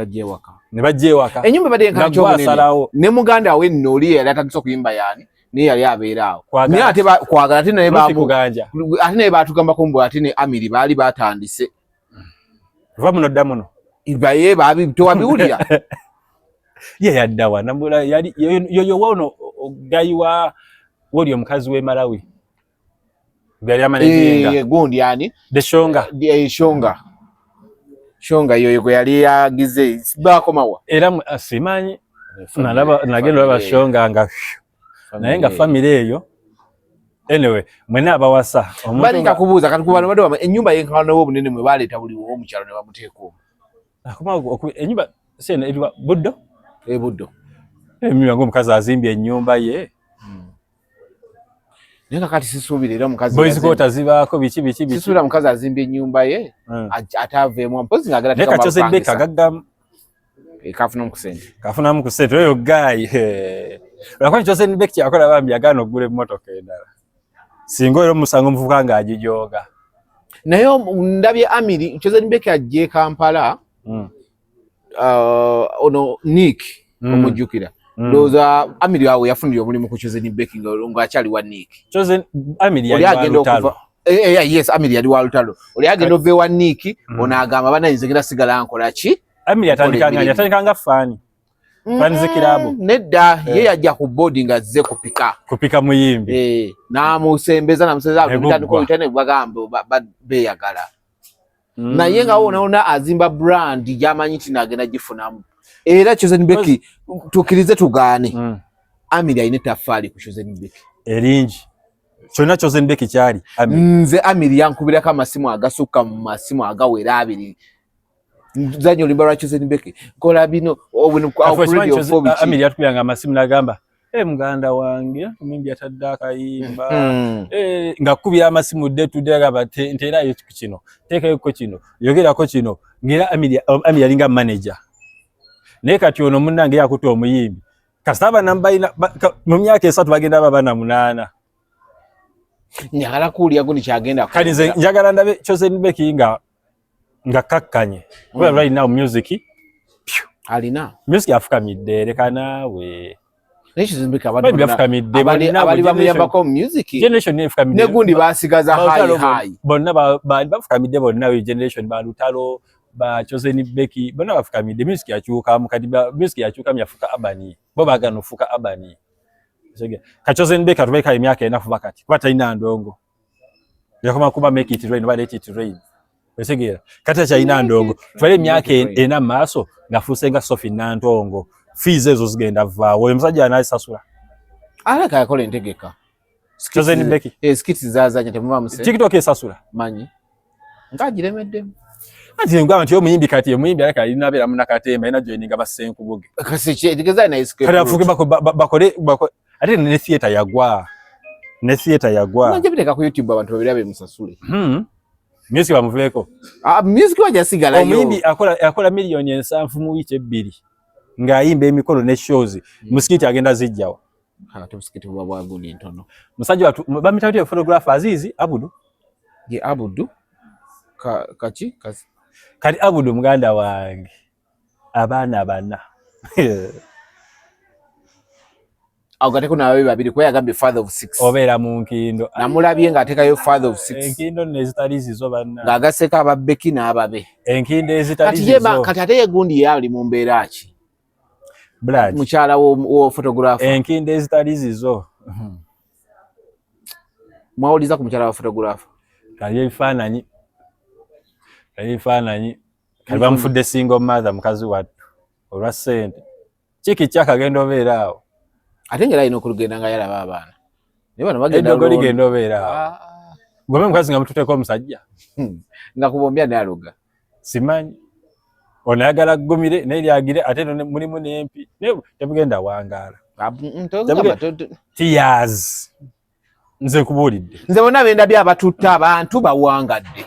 bajja ewaka ennyumba badde nkakyobunene ne muganda we nno oli yali atandise okuyimba yani naye yali abeeraawo naye ate kwagala ate naye baatugambako mbu ate ne Amiri baali batandise va muno dda muno baye tewabiwulira ye yaddawa nambula yoyo wono gayiwa woli omukazi w'e Malawi yali amanejinga gundi yani the shonga yoyo gwe yali yagize bakomawa era simanyi nagenda olaba shonga nga naye nga family eyo anyway mwena abawasa bali kakubuuza kati kubano badwa ennyumba yenkano obunene mwe baleeta buli wo omukyalo ne bamuteeka omwo ennyumba sene edwa buddo buddo emmiyango omukazi azimbye ennyumba ye naye kati sisuubira era omukazi boys quarter zibaako biki sisuubira omukazi azimbye ennyumba ye ataaveemu mpozi ng'agala naye Chosen Becky agaggamu kafunamu ku ssente oyo gayi olwakuba Chosen Becky kyakola bambi yagaana okugula emmotoka endala singa era omusanga omuvubuka ng'agijooga naye ndabye Amiri Chosen Becky ajje Kampala ono Nick omujjukira ndowooza Amiri awo yafunira omulimu ku Chosen Becky ng'akyali wa Nick Amiri yali wa lutalo yes Amiri yali wa lutalo oli agenda ova ewa Nick ono agamba banayinza ngenda sigala nkola ki Amiri yatandika nga faani zikirabu nedda ye yajja ku boarding azze kupika muyimbi namusembeza namusembeza itane bagamba beyagala naye nga wona azimba brand jamanyi tina agenda gifunamu Era Chosen Becky tukirize tugaane. Amiri ayine tafali ku Chosen Becky. Eringi. Kyonna Chosen Becky kyali. Nze Amiri yankubira ka masimu agasuka mu masimu agawera abiri. Zanyo libara Chosen Becky. Kola bino obunu kwa radio fobi. Amiri yatubiranga amasimu nagamba. Muganda wange mimbi atadde akayimba ngakubira amasimu de tudega ntera yo kino tekayo ko kino yogerako kino ngira Amiri yalinga manager naye kati ono munnange yakuta omuyimbi kasaba namba mu myaka 3 bagenda babana 8 nyagala kuulya guni kyagenda kali nze njagala ndabe Chosen Becky nga kakkanye right now music alina music afukamidde leka naawe Chosen Becky abali bamuyambako music generation nefukamidde negundi basigaza high bonna bafukamidde bonna generation ba Lutalo ba Chosen Becky bonna bafukamidde music yakyuka mukadi music yakyuka myafuka abani bo bagano fuka abani ka Chosen Becky atubeka emyaka enafu bakati kwata ina ndongo yakoma kuba make it rain ba let it rain wesegera kata cha ina ndongo twale emyaka ena maso ngafusenga Sophie Nantongo fees ezo zigenda va we msajja anayisasula alaka yakole entegeka Chosen Becky skits zazanya temuva muse TikTok esasula manyi ngajiremedde ati ngwa nti omuyimbi kati omuyimbi alaka alinabera munakatemba ina joininga basenku buge kasi che digeza na escape kale afuke bakole ate ne theater yagwa manje biteka ku YouTube abantu babirabe musasule music bamuveko music waja sigala yo omuyimbi akola million 7 mu week 2 nga yimbe emikolo ne shows musikiti agenda zijjawo ate musikiti bwa guli ntono musajja watu bamitawite photographer Azizi Abudu ye Abudu kachi kali Abudu muganda wange abana bana agate kuna babe babiri kwa yagambe father of 6 obera mu nkindo namulabye nga atekayo father of 6 enkindo nezitalizi zo bana ngagaseka ababeki n'ababe enkindo ezitalizi zo kati ate yegundi yali mu mbeera ki Brad muchala wo photographer enkindo ezitalizi zo mwauliza ku muchala wa photographer kali ebifaananyi kali bamufudde single mother mukazi wattu olwa ssente kiki kyakagenda obeera awo ate ngera ino kulugenda nga yalaba abaana ne bano bagenda edogo ligenda obeera awo gome mukazi nga mututeko omusajja nga kubombya ne aluga simanyi onayagala gumire neryagire ate mulimu nempi tebugenda wangaala tears nze kubuulidde nze bonna benda by'abatutta abantu bawangadde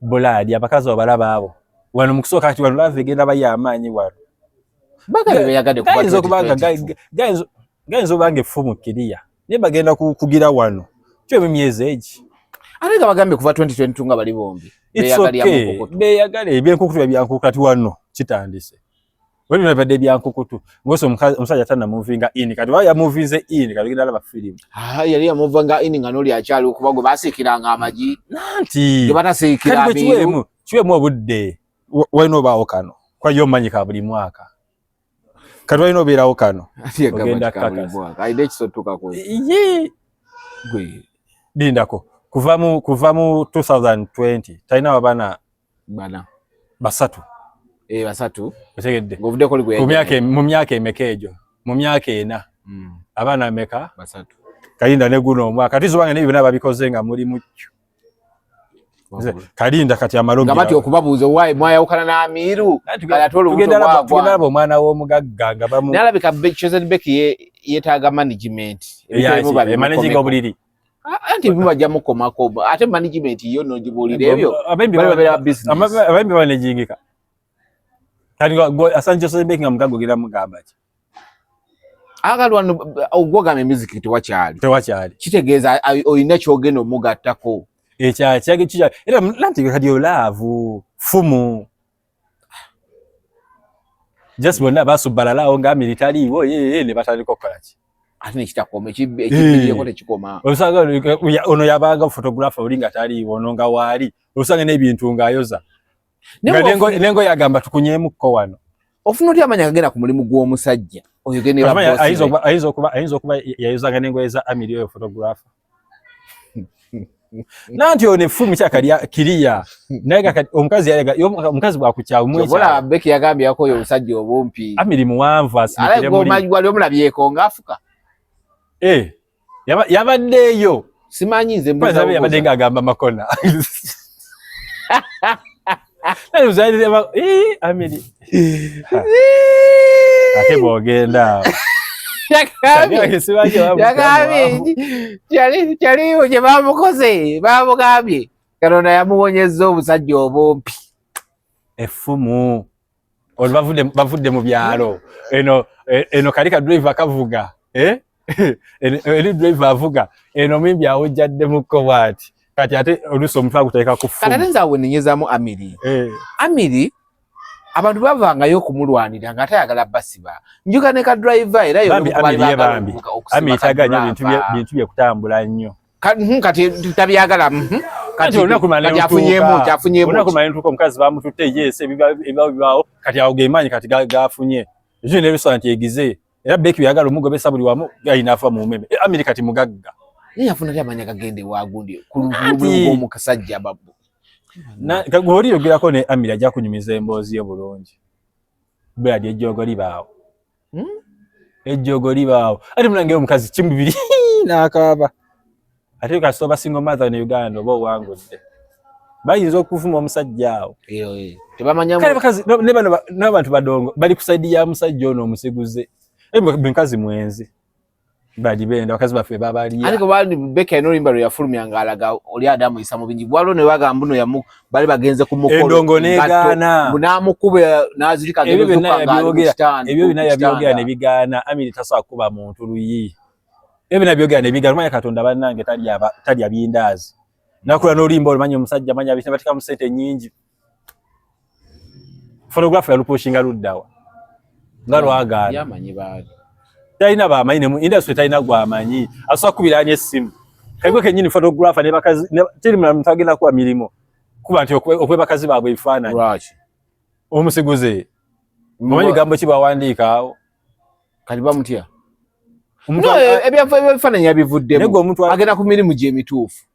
buladi abakazi abalaba abo wano mukusooka kati wano lava egenda bayamaanyi wano bagabe beyagadde gayinza obanga effumu kiriya naye bagenda kugira wano kyo emyezi egi ate nga bagambe kuva 2022 nga bali bombi beyagala ebyenkukutu ebyankukutu kati wano kitandise wali nabadde ebyankukutu ngose omusajja tannamuvinga in kati waya yamuvinze in kati genda alaba firimu yali yamuvinga in nga noli akyali okuba gwe basiikiranga amagi nanti gye batasiikira abiru kiwemu obudde walina obaawo kano kwa yo manyika buli mwaka kati walina obeerawo kano ogenda kakasa ayina ekisotuka kwe gwe lindako kuva mu 2020 talina abaana basatu basatu otegedde ng'ovudde koli gwe mu myaka emeka egyo mu myaka 4 abaana ameka basatu kalinda ne guno omwaka kati zobanga nebyo nababikoze nga muli mucyo kalinda kati amalombi ngabati okubabuuza why mwayawukana n'amiru alatolo tugenda nabo omwana w'omugagga nga bamu nalabika Chosen Becky yetaaga management managing obuliri anti bimajja mukomako ate management yo nogibulira ebyo babera business abembe banejingika kati asanje Chosen Becky nga mugago gira mugamba ki agalwano ogwogame music tewakyali kitegeeza oyina kyogenda omugattako ekyaki era nanti kadi olaavu fumu just bonna basubalalawo nga militariwo ne batandika okukola ki ate nekitakoma ekibiriyeko tekikoma osanga ono yabanga photographer oli nga taliiwo ono nga waali osanga n'ebintu ng'ayoza nengo yagamba tukunyeemukko wano ofuna otya amanya agenda ku mulimu gw'omusajja oyo genda ayinza okuba yayozanga n'engoye za Amiri oyo photographer nanti one fumu kyakaliya kiriya naye omukazi yalega omukazi bwakukyawu mwecha obola Becky yagambye yako yo usajja obumpi Amiri muwanvu asikire muri ala gwali omulabyeko ngaafuka yabaddeeyo simanyi nze mbuza yabadde ng'agamba makona naye uzalire Amiri ate bw'ogenda kyaliwo gye bamukoze bamugambye Katonda yamuwonyezza obusajja obumpi effumu olwo bavudde mu byalo eno kali ka driver kavuga eri driver avuga eno mimbi awujjaddemukko bwati kati ate oluusi omuntu aguteeka ku ffumu kati nze awo nenyezaamu Amiri abantu bavangayo okumulwanira nga tayagala basiba njuka ne ka driver era Amiri taganya bintu bye kutambula nnyo kati tabyagala kati kyafunyemu omukazi bamututte yes ebibaawo kati awo gemanyi kati gafunye ekyo ne restaurant egize era Becky byagala omugobesa buli wamu ayina afa mu mmeme Amiri kati mugagga yafuna tyamanya kagende wagundi ku lugulu omukasajja babu oli yogerako ne Amiri ajja kunyumiza emboozi yo bulungi Brad ejjogo libaawo ate munange omukazi kimu bibiri n'akaaba ate kasooba single mother ne Uganda oba owangudde bayinza okuvuma omusajja awo kale bakazi n'abantu badongo bali ku saidi ya musajja ono omusiguze mukazi mwenzi bali benda bakazi baffe babaliya ariko bali Becky enolimba yafulumya ngalaga oli Adamu isa mu bingi bwalo ne bagamba no yamu bali bagenze ku mukolo endongo negana munamukube nazirika ebyo binaye byogera ne bigana Amiri tasobola kuba muntu luyi ebyo binaye byogera ne bigana manya Katonda bannange tali abindazi nakula n'olimba olumanya omusajja manya bisha batika mu sente nyingi photographer yaluposhinga luddawa ngalwagana yamanyi bali taina bamanyi mu industry taina gwamanyi asobola kubiranya essimu kagwe kenyini photographer ne bakazi tiri mutagenda kwa milimo kuba nti okwe bakazi baabwe ifaananyi omusiguze mumanyi gambo kibawandiika awo kali bamutya ebifaananyi yabivuddemu agenda ku mirimu gye emituufu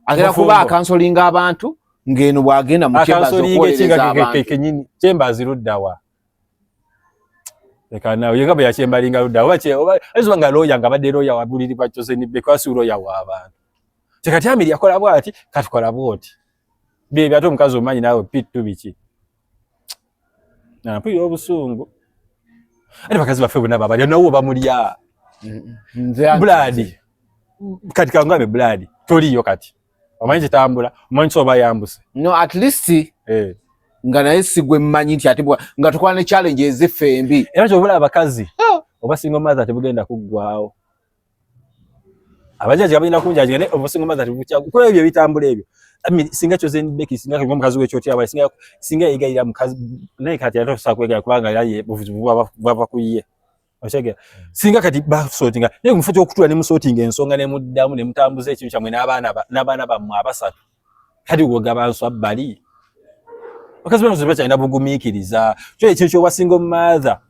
agenda kuba akansolinga abantu ng'eno bw'agenda mu kyembazi okuweereza abantu kenyini kyembazi luddawa ekana yegaba ya kyembalinga luddawa oba ezo nga lawyer nga badde lawyer wabuliri kwa Joseph Bekwasi lawyer w'abantu tekati Amiri yakola bwati katukola bwoti bye ate omukazi omanyi naawe pitu biki mpulira obusungu ate bakazi baffe bonna babali nawo bamulya Blood kati kangabe Blood toliyo kati omanyi kitambula omanyi soba yambuse no at least nga naye sigwe mmanyi nti atibwa nga tukola ne challenge ezifembi era kyobula abakazi oba single mother tebugenda kuggwaawo abajaji abalina kunjaji ne oba single mother tebukya kuko ebyo bitambula ebyo Amiri singa Joseph Becky singa omukazi w'ekyoti aba singa yegayira mukazi naye kati atosa kwegaya kubanga yaye buvubu bava kuyiye oshege singa kati basotinga ne mufute okutula ne musotinga ensonga ne muddamu ne mutambuza ekintu kyamwe n'abaana bammwe abasatu kati wogaba nswa bali bakazi bano zibakyalina bugumiikiriza kyo ekintu kyoba single mother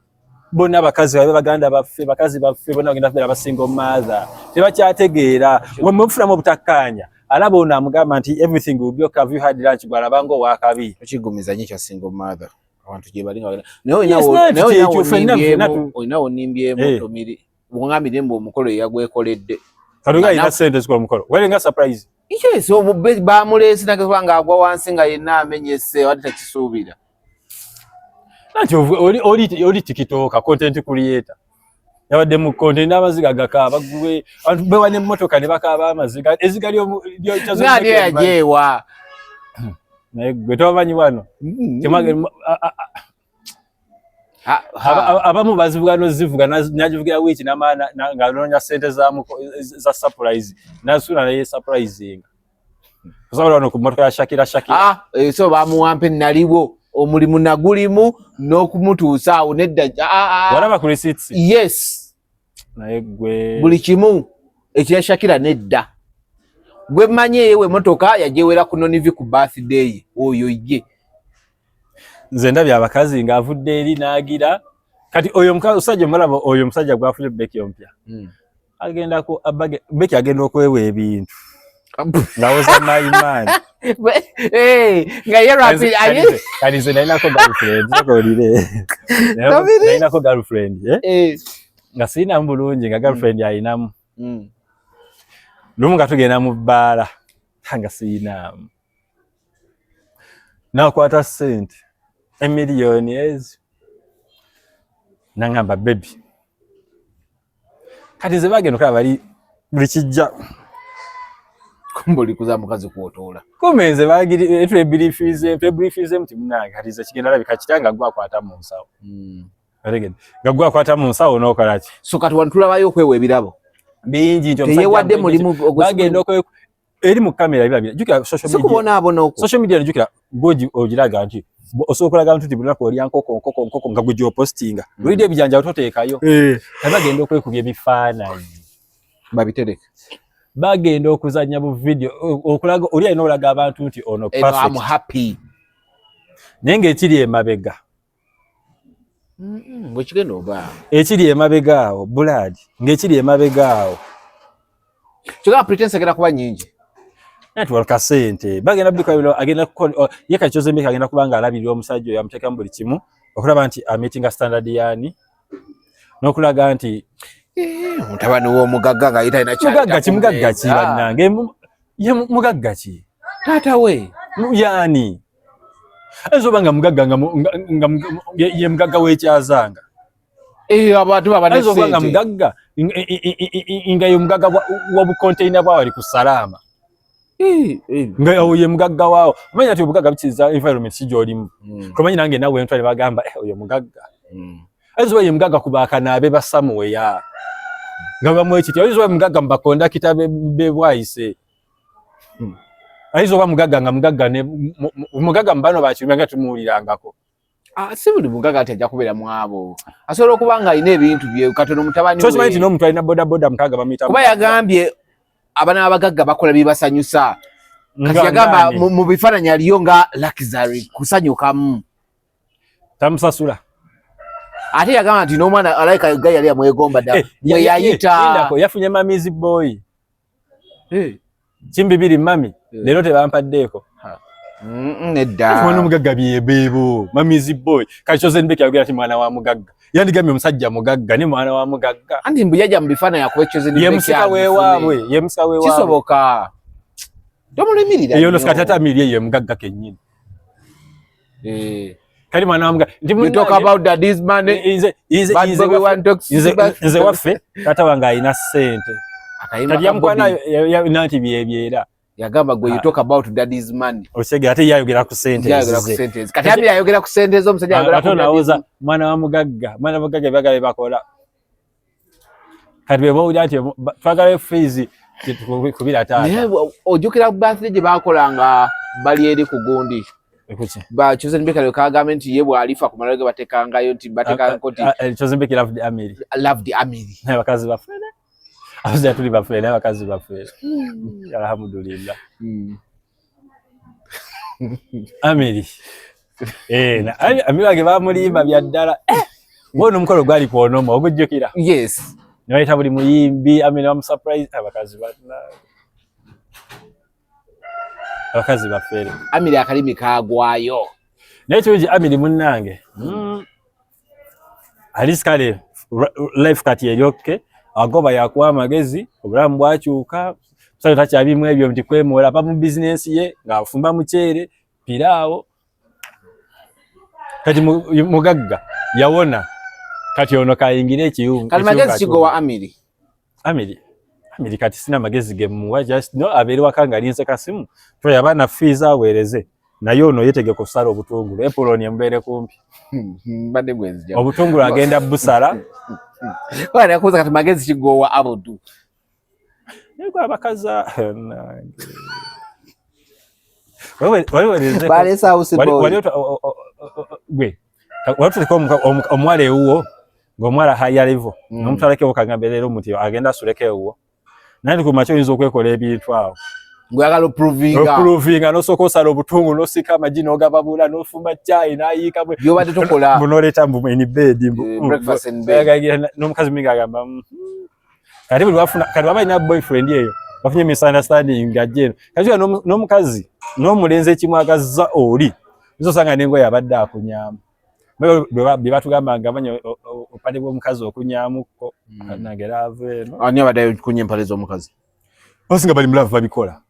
bonna abakazi babe baganda baffe bakazi baffe bonna bagenda fera basingle mother tebakyategeera wemufulamu obutakkaanya alaba ono amugamba nti everything will be okay, have you had lunch gwalabanga owakabi ekigumiza nnyo kya single mother abantu gye balinga naye nimbyemu tomiri bungambire mbu omukolo eyagwekoledde kaluga ina sente zikola omukolo werenga surprise yes bamulesi nakubanga agwa wansi nga yenna amenyese wadi takisuubira nanti oli tikitoka content creator yabadde mu content n'amaziga gakaaba gwe abantu bewa n'emmotoka ne bakaaba amaziga eziga ng'ali yajeewa naye gwe tobamanyi wano abamu bazivuga nozivuga nagivugira wiiki nga noonya sente za surprise nasula naye surprisinga osobola wano ku mmotoka ya Shakira so bamuwampe naliwo omulimu nagulimu n'okumutuusa awo nedda walaba ku receipts yes naye gwe buli kimu ekya Shakira nedda gwe manye yewe motoka yajewera ku Nonivi ku birthday oyo ye nze ndabye abakazi ng'avudde eri n'agira kati oyo musajja mulaba oyo musajja gwafule Becky ompya agenda ku Becky agenda okwewa ebintu ngawoza maimani nga ye rapid kanize nainako girlfriend sokolire nainako girlfriend nga sina mbulungi nga girlfriend ayinamu lumu nga tugenda mu bbaala nga sinamu nakwata sente emiliyoni ezo nangamba baby kati ze bagenda okulaba bali buli kijja kumbuli kuza mukazi kuotola kumenze bagiri etubrifize mti munange kati ze kigenda labika kitanga gwa kwata mu nsawo alegede gwa kwata mu nsawo nokolaki so kati wantula bayo kwewe ebirabo bingi nti yewadde mulimu bagenda okwe eri mu kamera bibabira jukira social media sikubona abona okwo social media jukira goji ogiraga nti osokolaga nti bulako oli nkoko nga gujo postinga lwidi ebijanja ototeekayo bagenda okwekubya ebifaananyi babitereke bagenda okuzanya bu video okulaga oli ayina olaga abantu nti ono perfect I'm happy nenge ekiri emabega bwekigenda oba ekiri emabega awo buladi ng'ekiri emabega awo kiga pretense agenda kuba nyingi nati walka sente bagenda biko bilo agenda yeka choze mbeka agenda kubanga alabirira omusajja oyo amuteka mbuli kimu okulaba nti meeting standard yani nokulaga nti mutabani wo mugagga nga yita ina kyali mugagga ki bannange ye mugagga ki tata we yani ezobanga mugagga nga ye mugagga wekyazanga abantu baba ne sente ezobanga mugagga nga ye mugagga wa bu container bwa wali ku Salama nga oye mugagga wao manya ati obugagga bikiza environment kijolimu komanyi nange nawe ntwale bagamba oye mugagga ezo ye mugagga kubaka nabe basamuwe ya ngaba mwekiti ezo mugagga mbakonda kitabe bebwaise aizo ba mugagga nga mugagga ne mugagga mbano bakimanga tumuulirangako si buli mugagga atajja kubera mwabo asobola okubanga ine ebintu bye katono mutabani we so chimanyi no mutwalina boda mutaga bamita kuba yagambye abana abagagga bakola bibasanyusa kati yagamba mu bifaananyi aliyo nga luxury kusanyukamu tamusasula ate yagamba nti n'omwana alayika gaya yali amwegomba dda we yayita yafunye mamizi boy kimbibiri mami lero tebampaddeeko nedda mwana omugagga byebebo mamizi boy kati kyoze Nibeki yagera ati mwana wa mugagga yandigamye omusajja mugagga ne mwana wa mugagga anti mbu yajja mu bifaananyi yakuba kyoze Nibeki ye musika weewaabwe kisoboka tomulimirira eyo nosikati ate amiriye ye mugagga kennyini kali mwana wa mugagga you talk about daddy's money nze waffe taata wange alina ssente kati yamukwana nanti byebyera yagamba gwe you talk about daddy's money osege ate yayogera ku sente kati abi yayogera ku sente zo musajja yayogera ku nawoza mwana wa mugagga bagala bakola kati bebo ati twagala fees kubira taata ojukira birthday gye bakolanga bali eri ku gundi ba Chosen Nibeki kagamba nti ye bwalifa ku malage batekangayo nti bateka nkoti Chosen Nibeki loved the Amiri bakazi bafere abaza tuli bafere bakazi bafere alhamdulillah Amiri na Amiri bage bamulimba byaddala bono mukolo gwali kwonoma ogujjukira yes naita buli muyimbi Amiri am surprise abakazi batna abakazi bafere Amiri akalimi kagwayo naitwe Amiri munnange aliskale life kati eryoke agoba yakuwa magezi obulamu bwakyuka sasa takyabimu ebyo nti kwemola pa mu business ye ngafumba muchere pirao kati mugagga yawona kati ono kayingire ekiyungu kali magezi kigowa Amiri kati sina magezi gemuwa just no aberi wakanga linze kasimu to yabana fees awereze nayo ono yetege kusala obutungulu epoloni embere kumpi mbade bwenzi jawo obutungulu agenda busala bwana yakuza kati magezi kigowa abodu niko abakaza wewe bale sauce boy wali gwe watu ko omwale uwo ngomwala haya level nomutaleke okangambelero muti agenda suleke uwo nandi ku macho inzo kwekola ebintu awo ngwagalo provinga no sokosala obutungu no sika majino ogababula no fumba chai na yika bwe yo bade tokola bunoleta mbu in bed breakfast in bed no mukazi minga agamba kati buli wafuna kati wabaina boyfriend yeyo bafunye misunderstanding ngajeno kajwa n'omukazi n'omulenze ekimwagazza oli zosanga nengo yabadde akunyaamu bwe batugamba ngabanya opale bw'omukazi okunyaamuko nagera aveeno ani abadde kunye empale z'omukazi osinga bali mulavu babikola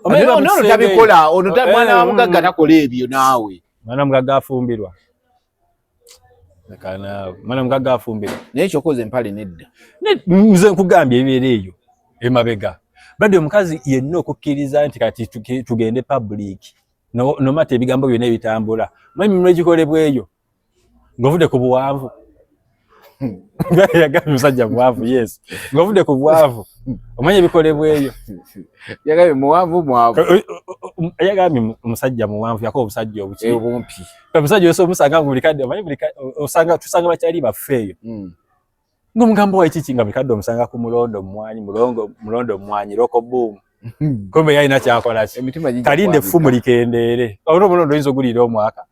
ono tabikola ono mwana wa mugagga takola ebyo naawe mwana mugagga afumbirwa nakana mwana mugagga afumbirwa naye kyokoze empale nedda nze nkugambye ebibeera eyo emabega badde omukazi yenna okukkiriza nti kati tugende public no mate ebigambo byonna ebitambula manyi mwe gikolebwa eyo ng'ovudde ku buwanvu yagambye musajja muwanvu yes ng'ovudde ku buwanvu omanye ebikolebwa eyo yagambye muwanvu yagambye omusajja muwanvu yakoba obusajja obuki obumpi omusajja yose omusanga mu buli kadde omanyi buli tusanga bakyali baffe eyo ng'omugambo wa ekiki nga buli kadde omusanga ku mulondo mwanyi loko boom kumbe yalina kyakola ki kalinde effumu likendeere olwo omulondo oyinza ogulira omwaka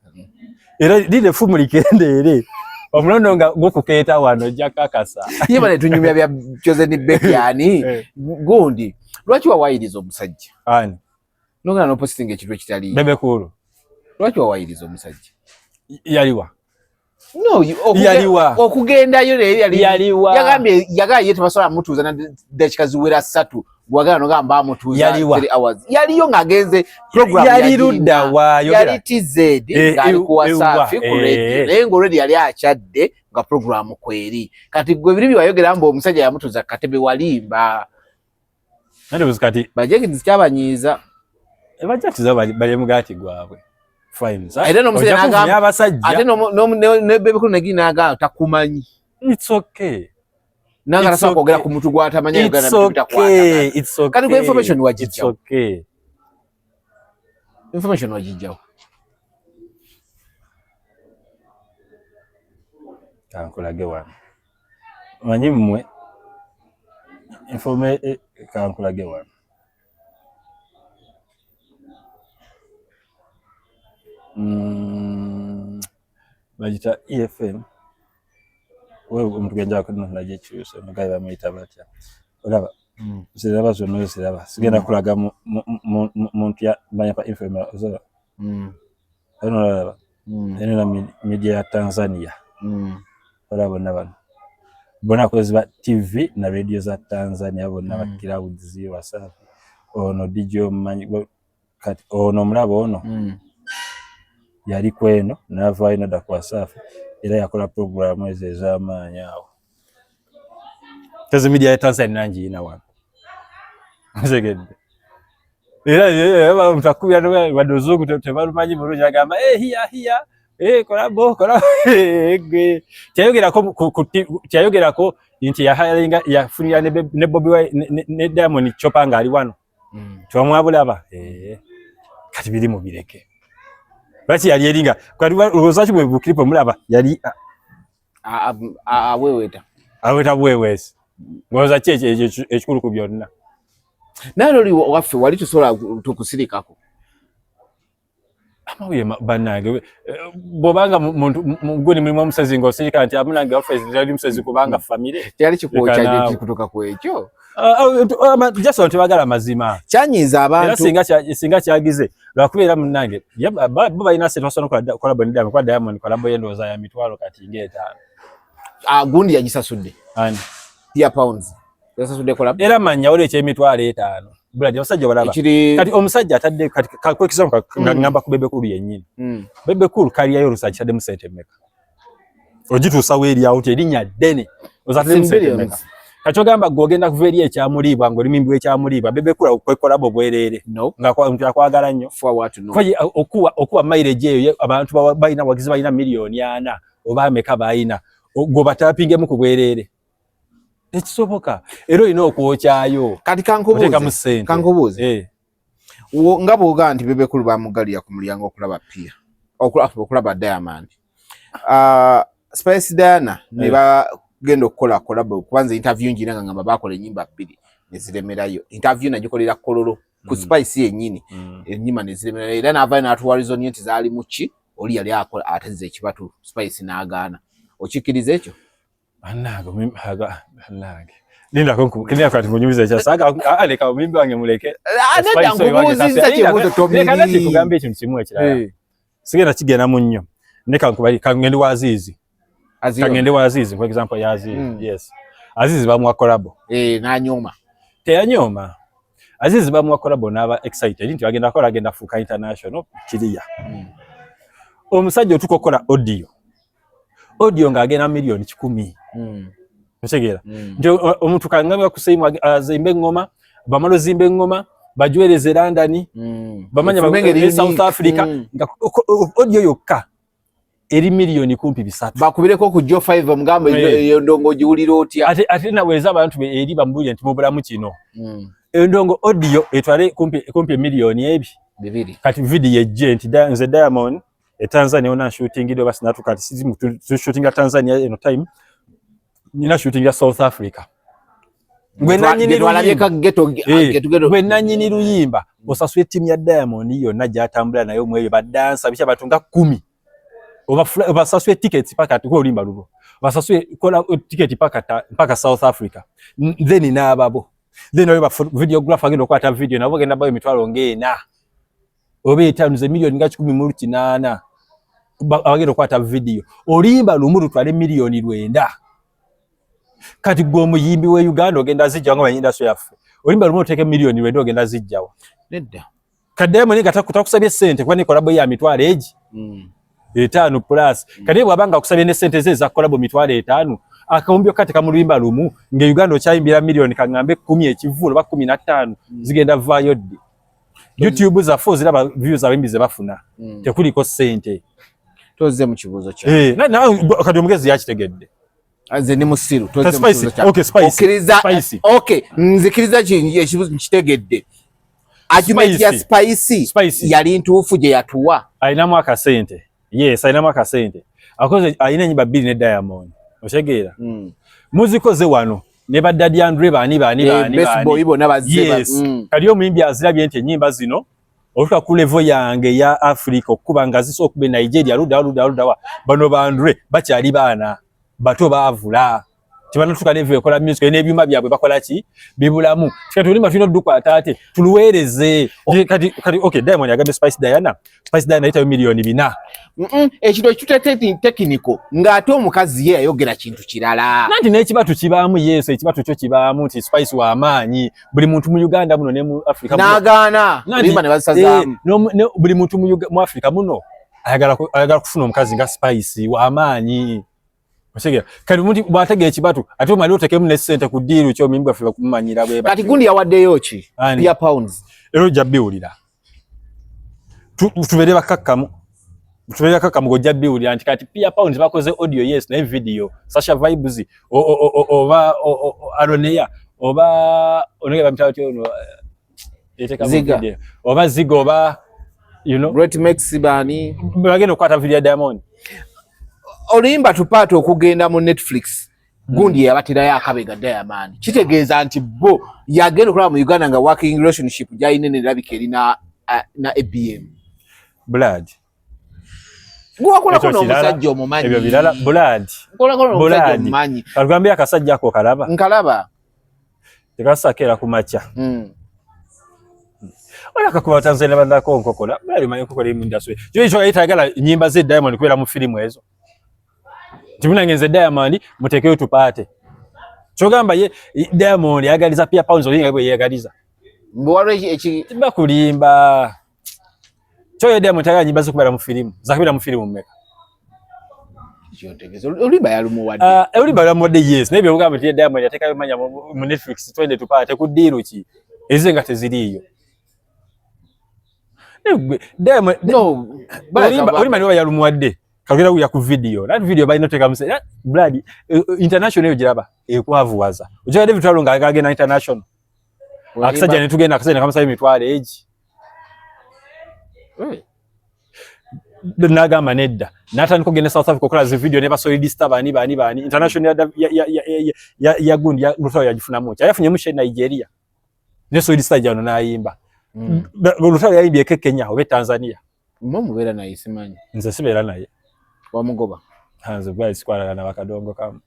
era linde effumu likendeere omulondo nga gukukeeta wano ojja kakasa ye bane tunyumya bya Chosen Bekyani gundi lwaki wawayiriza omusajja ani nongana no posting ekintu ekitali bebe kulu lwaki wawayiriza omusajja yaliwa no yaliwa okugendayo yaliwa yagambye tebasobola mutuuza na dakika ziwera 3 gwagala nogamba amutuuza 3 hours yaliyo ng'agenze program yali ludda wayo yali TZ ngali ku Wasafi ku radio naye ng'olwedi yali akyadde nga program kweri kati gwe biri byayogera mbu omusajja yamutuuza katebe walimba nande buzikati bajegezi kyabanyiiza bajatiza bali mugati gwabwe fine ate n'omusajja n'agamba ate ne bebe kuno negini n'agamba takumanyi it's okay nanga tasobola kwogera ku muntu gw'atamanya yogera bitakwata kati gwe information wagijjawo it's okay information wagijjawo kankulage wano manyi mmwe kankulage wano bagita EFM wewe omuntu genja ko naje kyuse mugaye bamuyita batya olaba ziraba zonna ziraba sigenda kulaga muntu ya banya pa FM ozola olaba ene na media ya Tanzania olaba nabana bona koziba TV na radio za Tanzania bona bakira udzizi Wasafi ono DJ manyi kati ono mulaba ono yali kweno nava ina da kwa Wasafi era yakola programu ez'amaanyi awo teze media ya Tanzania nanji ina wano segede era mtakubya badozungu tebalumanyi bulungi agamba hiya kolabo gwe tyayogerako nti yahalinga yafunira ne Bobby Wine ne Diamond Chopper nga ali wano twamwabulaba kati biri mu bireke bati yali eringa kwali uzachi bwe buklipo mulaba yali aweta bwewesi ngoza cheche ekikulu ku byonna naloli waffe wali tusobola tukusirikako amabuye banange bobanga muntu muguni mulimu omusezi ng'osirika nti amunange waffe zali musezi kubanga famire kyali kikwocha kutoka ku ekyo jaso ntibagala mazima kyanyiza abantu singa kyagize lwakubeera munange bo balina se twasono kola bonida kwa Diamond kola boyendoza ya mitwalo kati ngeta gundi yagisasudde ani ya pounds yasasudde kola era manya ole kye mitwalo 5 buladi omusajja balaba kati omusajja atadde kati kwekizamo ngamba ku Bebe Cool yennyini Bebe Cool kali yayo research tadde mu sente meka ogituusa weeri out erinnya ddene ozatadde mu sente meka kachogamba gogenda kuveria ekyamulibwa ngo limimbi ekyamulibwa Bebe Cool okwekola bobwerere nga kwa mtu akwagala nnyo kwaye okuwa mileage eyo abantu balina wagizi balina milioni 4 oba ameka balina go batapinge mu kubwerere ekisoboka ero ino okwokyayo kati kankubuuze nga bwoga nti Bebe Cool bamugalira ku mulyango okulaba pia okulaba Diamond Spice Diana ne bagenda okukola collab kubanza interview njina nga ngamba bakola ennyimba 2 neziremerayo interview nagikolera Kololo ku Spice yennyini ennyimba neziremerayo era n'ava n'atuwalizo nti zaali muki oli yali akola ateze ekibatu Spice n'agaana okikiriza ekyo anange Linda konku kinya kwa tunyumiza cha saka aleka omimbi wange muleke anada nkubuuziza kibuuzo tomiri kana kikugambe ekintu kimu ekirala sigenda kigenda munnyo neka nkubali kangende wa Azizi kangende wa Azizi for example ya Azizi yes Azizi bamuwa collabo nanyoma teyanyoma Azizi bamuwa collabo naba excited nti bagenda kola agenda fuka international kiriya omusajja otukokola audio ngagena milioni 10 Mchegera. Ndio omuntu kangamya kusema azimbe ngoma, bamalo zimbe ngoma, bajwereze London, bamanya bagenge South Africa, audio yokka eri milioni 13. Bakubireko ku Jo 5 omugambo ndongo jiwulira otya. Ate naweza abantu eri bambulye nti mubulamu kino. Ndongo audio etwale kumpi milioni ebi. Bibiri. Kati video agent nze Diamond Tanzania ona shooting ndo basi natukati sisi shooting Tanzania eno time. Nina shooting ya South Africa. Gwe nanyini luyimba osaswe team ya Diamond yonna gyatambula nayo mweyo badansa bicha batunga 10. Obasaswe tickets paka tuko olimba lubo. Basaswe kola ticket paka South Africa. Then nababo. Then oyo videographer agenda kwata video nabo genda bayo mitwalo ngena. Obeta nze milioni nga 10 mu 8. Agenda kwata video. Olimba lumuru twale milioni 9. Kati gomu yimbi we Uganda ogenda zijja nga industry yafu olimba lumo teke milioni we ogenda zijjawa nedda kademo ni kutakusabye sente kwani collabo ya mitwale eji 5 plus kadi bwabanga kusabye ne sente ze za collabo mitwale 5 akaombyo kati kamulwimba lumu nge Uganda ochayimbira milioni kangambe 10 ekivulo ba 15 zigenda vayo di YouTube za fo ziraba views abimbize bafuna tekuliko sente toze mu kibuzo kya na kadi omugezi yakitegedde Aze ni musiru toze mu okay spicy okay nzikiriza kinyi ekibuzo kitegedde argument ya spicy yali ntuufu je yatuwa ainamu akasente yes ainamu akasente akoze aina nyimba bili ne Diamond oshegeera muzikoze wano ne badadi Andre bani best boy bo nabazeba yes kali omuyimbi azirabye ente nyimba zino otuka ku level yange ya Africa okuba ngaziso okube Nigeria luda bano ba Andre bakyali bana bato bavula tibana tuka level ekola music ene ebyuma byabwe bakola ki bibulamu kati tulimba tulina dukwa atate tuluwereze kati okay Diamond yagambe Spice Diana ita milioni 4 ekiro kitete technical ngate omukazi ye ayogera kintu kirala nanti n'ekibatu kibaamu yeso ekibatu kyo kibaamu ti Spice wa amaanyi buli muntu mu Uganda muno ne mu Africa nagana limba ne basazamu buli muntu mu Africa muno ayagala kufuna omukazi nga Spice wa amaanyi Mashege kali muti bwatege ekibatu ate mali otekemu ne sente ku deal kyo mimba fika kumanyira bwe kati gundi yawadde yoki pia pounds ero jabbiulira tubere bakakkamu go jabbiulira anti kati pia pounds bakoze audio yes na video Sasha Vibes oba Aroneya oba onege bamtawati ono eteka video oba Zigo oba you know Great Max bani bageno kwata video ya Diamond olimba tupato okugenda mu Netflix gundi yabatira yakabega Diamond kitegeeza nti bo yagenda kula mu Uganda nga working relationship jainene labikeri na ABM blood gwakola kono musajja omumanyi ebyo bilala blood kono musajja omumanyi kalugambye akasajja ako kalaba nkalaba tekasakera kumacha Ola kakuba Tanzania bandako nkokola bali manyi nkokola mu industry jo ijo ayitagala nyimba ze Diamond kwera mu filmu ezo Tibuna ngenze Diamond mutekeyo tupate. Chogamba ye Diamond yagaliza pia pounds olinga bwe yagaliza. Mbwaro eki bakulimba. Choyo Diamond tagala nyimba zikubera mu filmu. Zakubera mu filmu mmeka. Kyotegezo olimba yalumu wadde. Olimba yalumu wadde yes. Nebyo ugamba ti Diamond yateka manya mu Netflix twende tupate ku deal ki. Ezenga teziriyo. Diamond no. Olimba niwe yalumu wadde. Kagera uya ku video that video by not take am say blood international ejiraba ekwavuwaza ujja David Talonga agage na international akisajja ne tugenda akasajja kama sai mitwale eji nagamba nedda natani kugenda South Africa kola ze video never solid star bani international ya gundi ya Lutalo yajifuna mocha yafunye mushe Nigeria ne solid star jano na yimba Lutalo yayimbiye Kenya obe Tanzania mumu bera na isimanyi nze sibera naye wamugoba hanze bwa isikwala na bakadongo kama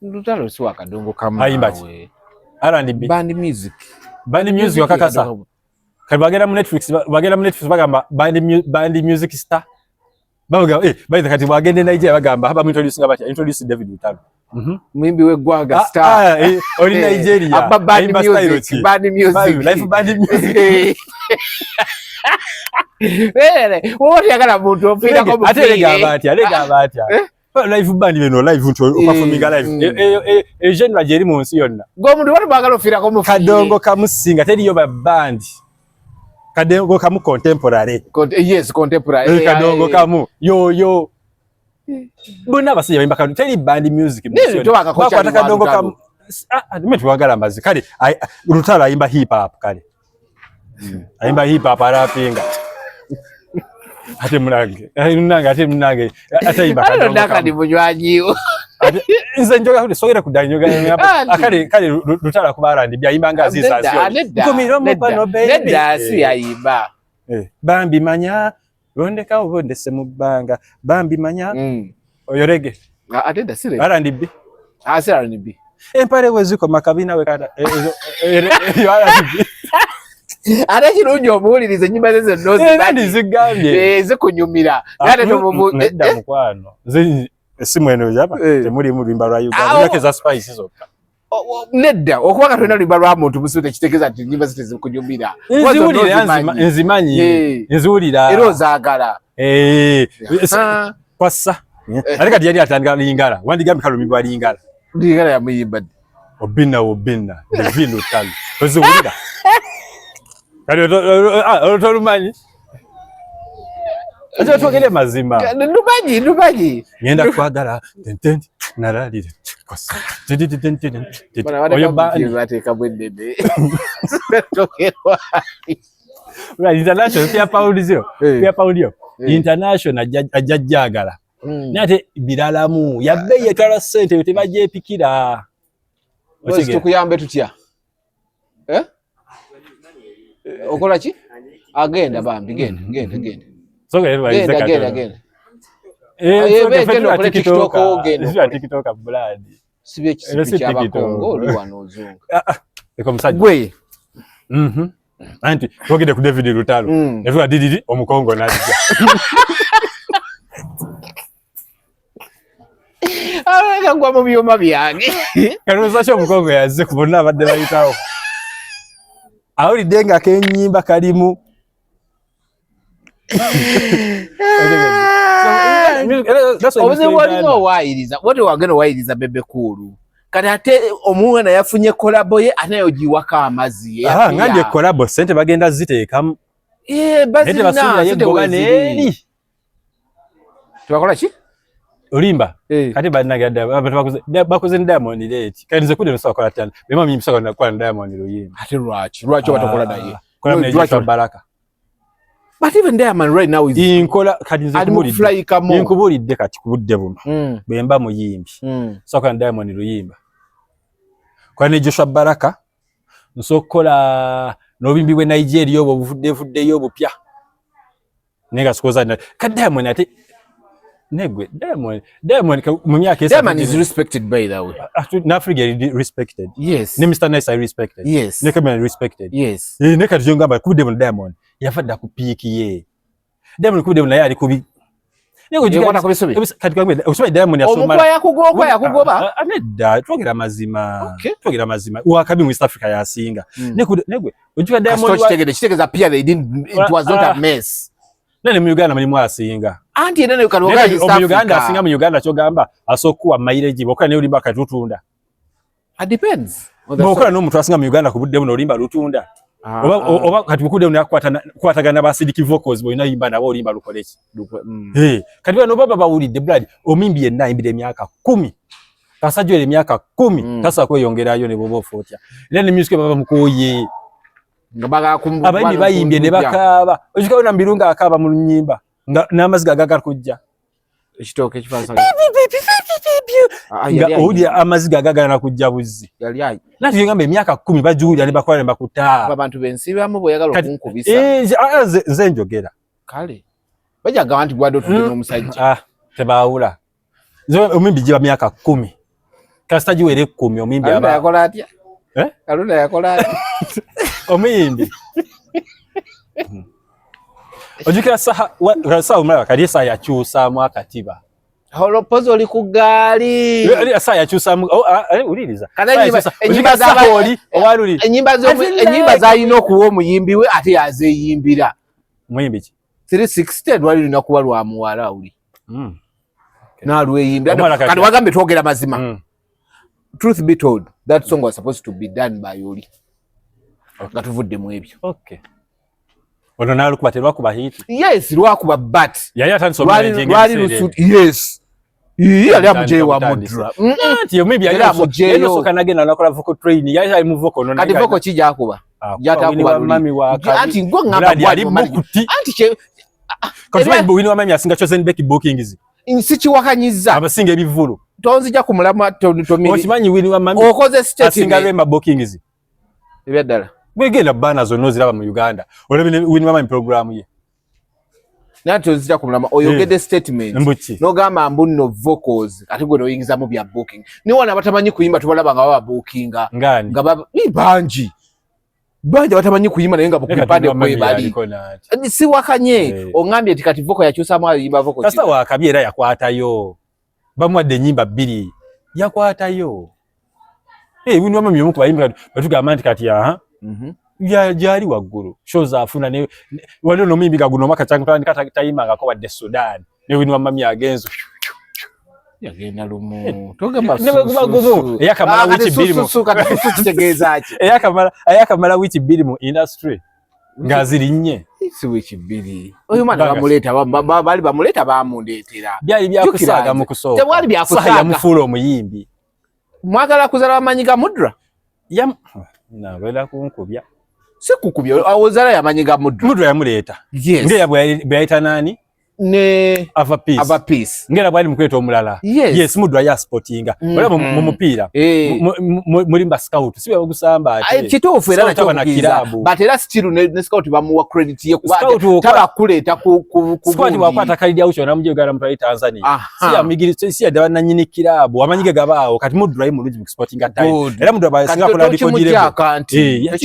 Lutalo si wakadongo kama awe R&B band music wakakasa kali bagera mu Netflix bagamba band music star bavuga by the kati bagende Nigeria bagamba haba introduce ngabati introduce David Lutalo mwimbi we gwaga star oli Nigeria band music life band music wote yakala muntu ofira ko alega abati live band beno live nto performing live genre jeri munsi yonna go muntu wali bagala ofira ko mufira kadongo kamusinga teri yo band kadongo kamu contemporary yes contemporary kadongo kamu yo buna basije bayimba kadu teri band music munsi yonna bakwata kadongo kamu metu wagala mazi kale Lutalo ayimba hip hop kale ayimba hip hop arapinga ate munange atayimba kadongo ndaka ndi munywanyiwo nze njoga kuti sogera kudanyoga akale Lutalo kuba R&B ayimba ngazi zasyo kumiro mupano baby dasi ayimba bambi manya rondeka ubondese mubanga bambi manya oyorege ate dasire R&B asira R&B empare weziko makabina we kada yo R&B ara kirunyo omulirize nyimba zeze nozi bandi zigambye ze kunyumira nane no nedda mukwano ze simweno japa temuli mu limba lwa Uganda yake za spice zo nedda okuba twena limba lwa muntu musute kitegeza ati nyimba zite zikunyumira nzimanyira ero zaagala kwassa aleka yali atandika lingala wandigambi kalumibwa lingala ya muyimba obina David Lutalo oziwulira kali otolumanyi acha twogere mazima ndumanyi ngenda kwagala tententi nalalire kwasa oyo bateka bwendede international pia paudio international ajajagala nate biralamu yabeye kala sente tebaje pikira tukuyambe tutya okola ki agenda bambi genda sogera TikTok blood sibe kisipi cha bakongo oli wanozunga eko musajja gwe anti twogede ku David Lutalo evu adididi omukongo n'adija areka gwa mu byoma byange kanuza cyo omukongo yazze kubona abadde bayitawo awuli denga kenyimba kalimu obuze walino wayiriza wote wageno wayiriza bebe kulu kati ate omuwena yafunye kolabo ye anayo jiwaka amazi ye ngandi kolabo sente bagenda ziteekamu basi na sente tubakola ki olimba kati banagada bakoze Diamond late kati nze kude nsoko kola tana bema myimisako na kwa Diamond luyimba ate lwachi batakola naye kola mnejo baraka. But even Diamond right now is inkola kati nze kumulidde inkubulidde kati kubudde buno bemba muyimbi soko na Diamond luyimba kwa ne Joshua Baraka nsokola nobimbi bwe Nigeria obo buvudde yo bupya nega sikoza na ka Diamond ate negwe Diamond mu myaka esa Diamond is respected by the way in Africa respected yes ne Mr Nice I respected yes ne Cameron respected yes ne kati jongamba kubudde mu Diamond yafadda ku peak ye Diamond kubudde mu naye ali kubi nego jikata kubisobi kati kwamwe usome Diamond yasoma omukwa yakugoba anedda twogera mazima wakabi mu East Africa yasinga negwe ujika Diamond kitegeza pia they didn't it was not a mess nene mu Uganda malimu asinga anti nene ukanoga East Africa mu Uganda asinga mu Uganda kyo gamba asokuwa mileage bokola ne ulimba katutunda it depends bokola no mutu asinga mu Uganda kubudde buno ulimba lutunda oba kati bukude ne kwatagana basidiki vocals boyina yimba nabo ulimba lukoleki kati bano baba bawulidde blood omimbi yenna imbire emyaka 10 kasajjo emyaka 10 tasa kweyongerayo ne bobo 40 nene music baba mukoye ngabaga kumbu abandi bayimbye ne bakaba ojikawo na mbirunga akaba mu nyimba n'amaziga gaga kujja ekitoke kifansa nga odi amaziga gaga na kujja buzi yali ayi nati ngambe emyaka 10 bajuulya ne bakwala bakuta abantu bensi bamu boyagala okunkubisa nze njogera kale bajaga anti gwado tudde n'omusajja tebaawula nze omimbi jiba myaka 10 kasita jiwere 10 omuyimbi aba yakola atya Kalunda yakola atya omuyimbi ojukira saha umala kali saha yakyusa mu akatiba holopozo oli ku gaali ali saha yakyusa mu uliriza enyimba zalina okuwa omuyimbi we ate yazeeyimbira muyimbi ki 360 lwali lina kuba lwa muwala uli nalweyimbira kati wagambe twogera mazima truth be told that song was supposed to be done by Oli nga tuvudde mu ebyo ono nalukuba terwakuba hit yes lwakuba but yali atansomera yes yali amujeye wa Mudra nti maybe yali amujeye soka nagenda nakola vocal training yali ali mu vocal kati vocal kija kuba yatakuba mami wa anti ngo ngamba yali mukuti anti che kati wini wa mami asinga chosen back bookings insichi wakanyiza abasinga ebivulu tonzija kumulama tomiri okimanyi wini wa mami okoze statement asinga bema bookings ebyadala gwegenda bana zono ziraba mu Uganda olabine wini wa mami program ye nato nzija kumulama oyogede statement no gamba mbuno vocals ati gwe oyingiza mu bya booking ni wana batamanyi kuyimba tubalaba nga baba bookinga nga baba banji batamanyi kuyimba naye nga bukupande kwe bali si wakanye ongambye tikati vocal yakyusa mu yimba vocal kasa wakabyera yakwatayo bamwadde nyimba 2 yakwatayo wini wa mami omukuba yimba batugamba nti kati jali waggulu shows afuna ne wali no mimbi gaguno maka cyangwa tayima ngako wadde Sudan ne wini wa mami agenzo yagenda lumu togamba yakamala wiki 2 kati kitegeeza ki yakamala wiki 2 mu industry ngaziri nnye si wiki 2 oyo mwana bamuleta bali bamuleta bamundeetera byali byakusaaga mu kusooka tewali byakusaaga yamufuula omuyimbi mwagala kuzala bamanyiga Mudra na wela kunkubya sekukubya awozala yamanyiga Mudra yamuleeta ngera bwayita nani ne ava peace ngera bwali mukweta omulala yes Mudra ya sportinga wala mu mupiira muri mba scout sibe bagusamba ate kituufu era nakyo batera still ne scout bamuwa credit ye kuba tabakuleta ku squad wakwata kalidi aucho na muje Uganda mutali Tanzania si amigiri si yadaba na nyini kilabu amanyiga gabao kati Mudra yi mulungi mu sportinga time era Mudra basinga kola dikojire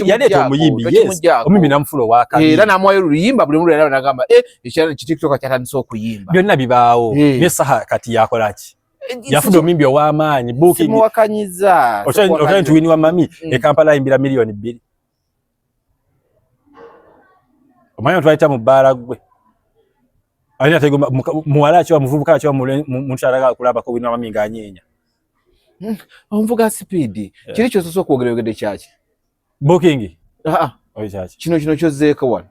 yaleta omuyimbi yes omimi namfulo waka era namwayo luyimba buli mulwe era nagamba ekyalo TikTok kyatandise okuyimba byonna bibaawo ne saha kati yakola ki yafudo omuyimbi ow'amaanyi booking simuwakanyiza okyanti wini wa mami Kampala ayimbira miliyoni 2 omanya twayita mu bbaala gwe alina tegomba muwala ki wa muvubuka ki wa mukyala kulaba ko wini wa mami ng'anyeenya omuvuga speed kiri kyosoose okwogeragede kyaki booking oyo kyaki kino kyozzeeko wano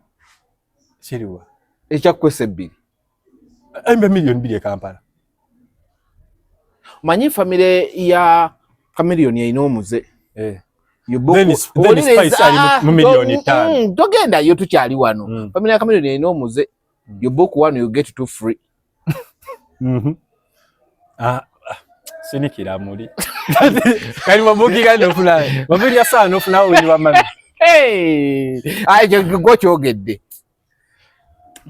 kiriwa ekyakukwesa 2 ayimba miliyoni 2 Kampala manyi famire ya Chameleone yayina omuze mu miliyoni 5 togenda yo tukyali wano famire ya Chameleone yayina omuze you book one you get 2 free sinikira muri kali mabuki kandi ofuna mabiri ya sana ofuna wini wa mami aje gokyogedde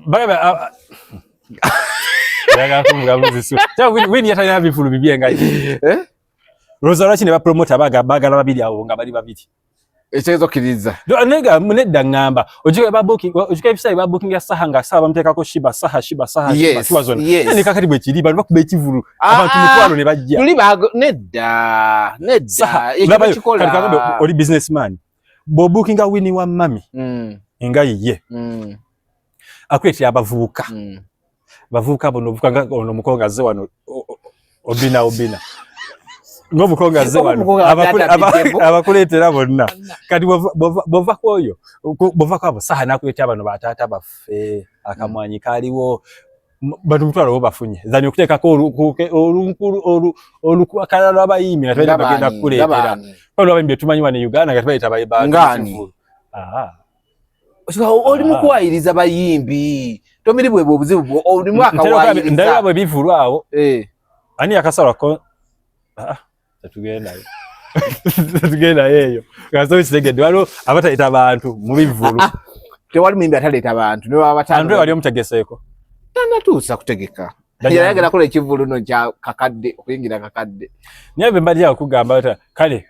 baba yaga kumga muzisu wini yatalina bifulu bibye ngaji Rosa ne ba promoter bagala babiri awo nga bali babiri echezo kiriza nega munedda ngamba ojuke ba booking ojuke ebisai ba booking ya saha nga saha bamuteka ko shiba kiwazona ne kakati bwe kiri bali bakube ekivulu abantu mutwalo ne bajja tuli bago nedda ekyo kikola oli businessman bo booking a wini wa mami engayi ye akwetya abavubuka bavubuka bono bukanga ono mukonga ze wano obina ngomukonga ze wano abakuletera bonna kati bova koyo bova kwabo saha nakwetya bano batata bafe akamwanyi kaliwo bantu mutwalo bafunye zani okuteka ko olukwakala lwabayimi natwenda bagenda kuletera kwalo abimbe tumanyi wane Uganda nga tbayita ngani oli mukwayiriza bayimbi tomiri bwe obuzibu oli mwaka wayiriza ndaba bwe bivulwawo ani akasala ko tugenda yeyo ngaso kitegedde walo abatayita abantu mu bivulu tewali muyimbi ataleta abantu ne baba batano Andre wali omutegeseeko tanatuusa kutegeka yagala kola ekivuluno kya kakadde okuyingira kakadde naye bembali akugamba ata kale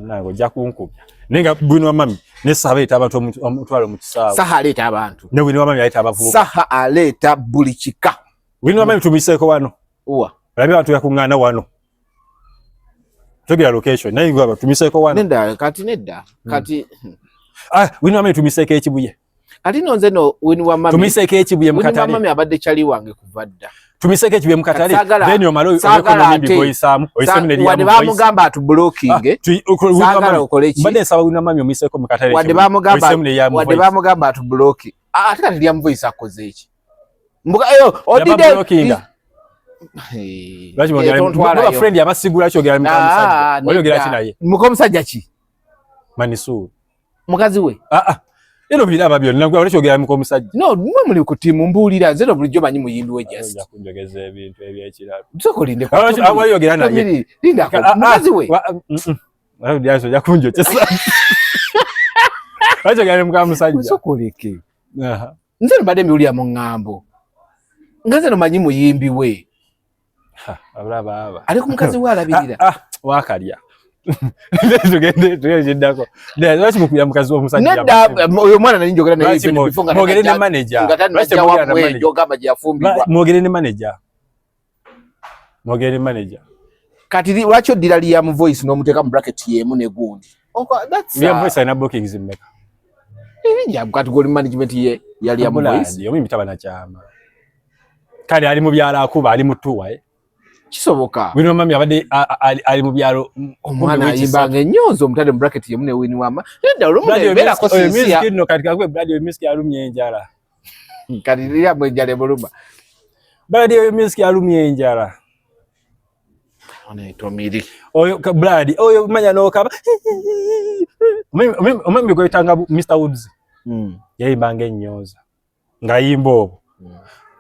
nango ja kunkubya nenga Winnie Wamami ne saha eta abantu omutwalo mu kisaawe saha aleta abantu ne Winnie Wamami aleta abavubuka saha aleta buli kika Winnie Wamami tumiseko wano uwa labi abantu yakungana wano togira location naye ngwa tumiseko wano nenda kati Winnie Wamami tumiseko ekibuye kati nonze no Winnie Wamami tumiseko ekibuye mu Katale Winnie Wamami abadde chali wange kuvadda tumiseko ekibuye mu Katale then omalo economy boyisamu oyisemne liya wade bamugamba atu blocking sagala okole ki bade saba Winnie Wamami omiseko mu Katale wade bamugamba atu blocking ate kati liya voice akoze eki mbuga eyo odide Baba friend yabasigula kyogera mukamusajja. Oyogera kinaye. Mukamusajja ki? Manisu. Mukazi we. Eno biraba byonna nagwa kyogera mukamusajja. No, mwe muli ku timu mbulira nze bulijjo banyi muyimbi we just. Oja kunjogeza ebintu ebyekirabo. Sokolinde ko. Oyogera naye. Linda ko. Mukazi we. Ayo ndiaso ja kunjo kyesa. Oyogera mukamusajja. Sokoleke. Nze mbade mbulira mu ngambo. Ngaze no manyi muyimbi we. Ababa ali ku mukazi we alabirira wakalya tugende tuyejeddako lwaki mukubira mukazi w'omusajja nedda oyo mwana nali njogera naye bifunga mwogere ne manager mwogere ne manager kati lwaki oddira Liam voice n'omuteeka mu bracket yemu ne gundi Liam voice alina bookings mmeka kati goli management ye ya Liam voice omi mitaba na kyama kale ali mu byala akuba ali mutuwa kisoboka Winnie Wamami abadde ali mu byalo omwana ayimbange nyonzo omutade mu bracket yemu ne Winnie Wamami nedda olumule bera ko sinsia music no katika kwe radio music alumye enjala kaliria mwenjale buluma radio music alumye enjala ona itomiri oyo brad oyo manya no kaba omemi go itanga Mr Woods yayimbange nyoza ngayimbo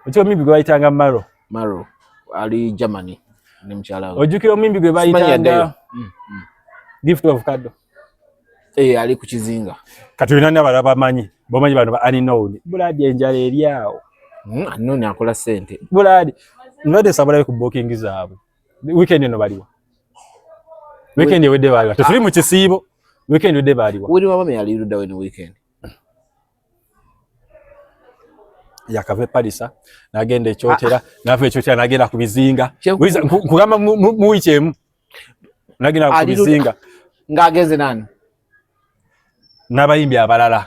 ocho mimi go itanga Maro ali Germany ni mchala ojukiro mimbi gwe bayitanga gift of kado ali ku kizinga kati nani abalaba manyi bomanyi bano ba unknown buladi enjala eriawo unknown akola sente buladi ngade sabala ku booking zaabwe weekend eno baliwa weekend wedde baliwa tuli mu kisiibo weekend wedde baliwa Winnie Wamami ali ruda when weekend yakave Parisa nagenda ekyotera nava ekyotera nagenda kubizinga kugamba mu wichemu nagenda kubizinga ngageze nani nabayimbi abalala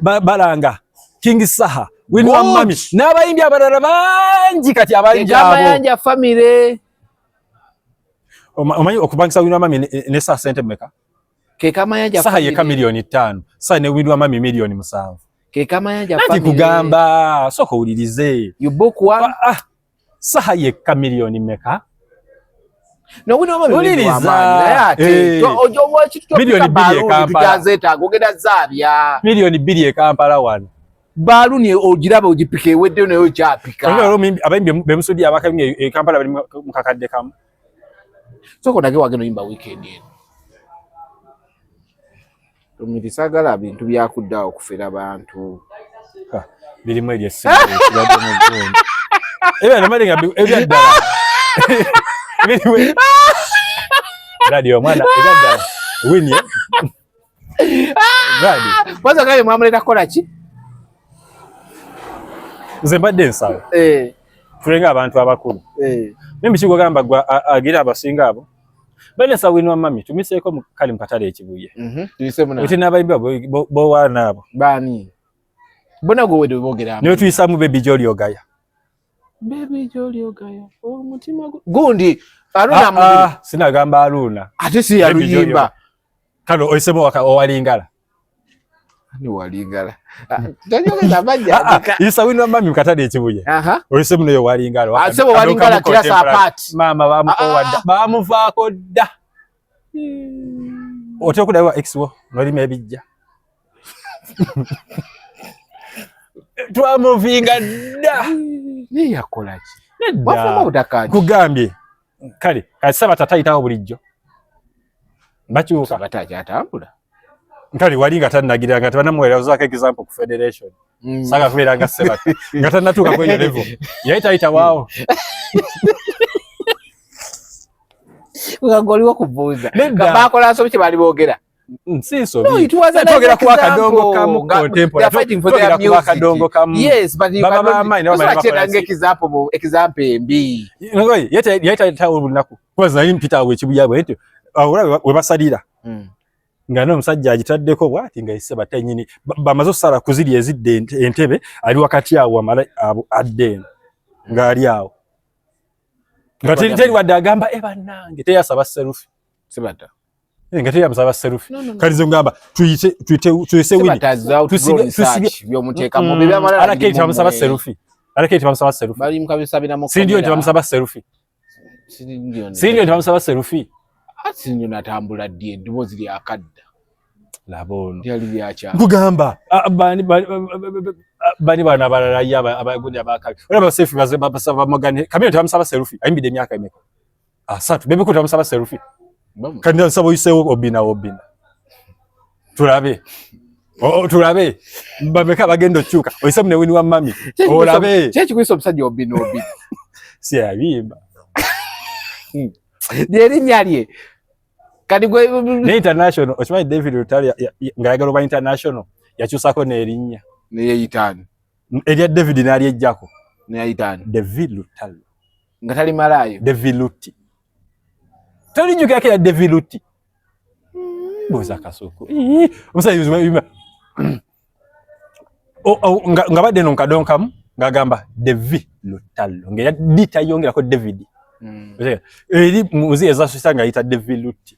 balanga King Saha Winnie Wamami nabayimbi abalala bangi kati abayimbi abo yanja family omanyi okubangisa Winnie Wamami ne Saha sente meka ke kama yanja Saha yeka milioni 5 Saha ne Winnie Wamami milioni 7 ke kama yanja family kugamba soko ulirize you book one Saha yeka milioni meka no Winnie Wamami uliriza ojo wachitu milioni 2 e Kampala tuzeta gogeda zabya milioni 2 e Kampala wano balu ni ojiraba ojipike wedde nayo chapika abayimbi bemusudi abakabinge e Kampala bali mukakadde kam soko nage wageno imba weekend eno tumirisagala bintu byakudda okufera abantu birimu erye singa kibadde mu gundi ebyo malinga ebyaddala birimu radio mwana ebyaddala Winnie radio kwanza kale mwamuleta kola ki nze mbadde nsawe tulenga abantu abakulu mimi kigogamba gwa agira abasinga abo bane sa Winnie Wamami tumiseeko mu kali mpatale ekibuye tuyisemuna oti nabayimba bo wana abo bani bona go wedo bogera niyo tuyisamu Baby Jolly Ogaya omutima gundi Aruna mu sinagamba Aruna ate si yaruyimba kalo oyisemo owalingala ni walingala tajogeza bajja isa Winnie Wamami mkatade ekibuye oyisemo nayo walingala asebo walingala kila sapati mama bamukowadda bamuvaako dda otyo kudawa exwo noli mebijja twamuvinga dda ni yakola ki wafuma budakaji kugambye kale kasaba tatayitawo bulijjo bakyuka bataja atambula nkali walinga tanagiranga tabana mwera uzaka example ku federation Saka kubera nga seba. Ngata natuka kwenye level. Yaita wao. Ngagoliwa kubuza. Bakola so kye bali boogera. Siso. No, it was twogera ku akadongo kamu contemporary. Fighting for their music. Akadongo kamu. Yes, but you cannot example mbi. Ngoyi, yaita olunaku. Kwanza impita wekibuya bwetu. Awura we basalira. Ngano omusajja agitaddeko bwati nga iseba tanyini bamazo sala kuziri ezidde entebe ali wakati awo amala adden ngali awo ngati teri wadde agamba nange teyasaba serufi sebata ngati yasaba serufi kalizo ngamba tuyite wini tusibye byomuteeka mu bibya mala alaketi bamusaba serufi bali mukabisabira mu sindio bamusaba serufi sindio bamusaba serufi asinyo natambula ddi endubozi lya kadda labono lyali lyacha kugamba bani bana balala yaba abagundi abakali olaba sefi basaba magani kamyo tamusaba serufi ayimbide emyaka emeka asatu bebe ko tamusaba serufi kandi nsabo yisewo obina tulabe tulabe babeka bagendo chuka oyisemne wini wa mami olabe chechi kwiso musajja obina si abimba Deri nyalye. Kadi gwe international ochimanyi David Lutalo ngayagala ba international yakyusako nerinya ne yitani. Elia David nali ejjako ne yitani. David Lutalo. Ngatali malayo. David Lutti. Tali nyuka yake ya David Lutti. Boza kasoko. Omusayi yuma. Ngabadde nonkadonkamu ngagamba David Lutalo. Ngeya dita yongera ko David. Eri muzi ezasanga yita David Lutti.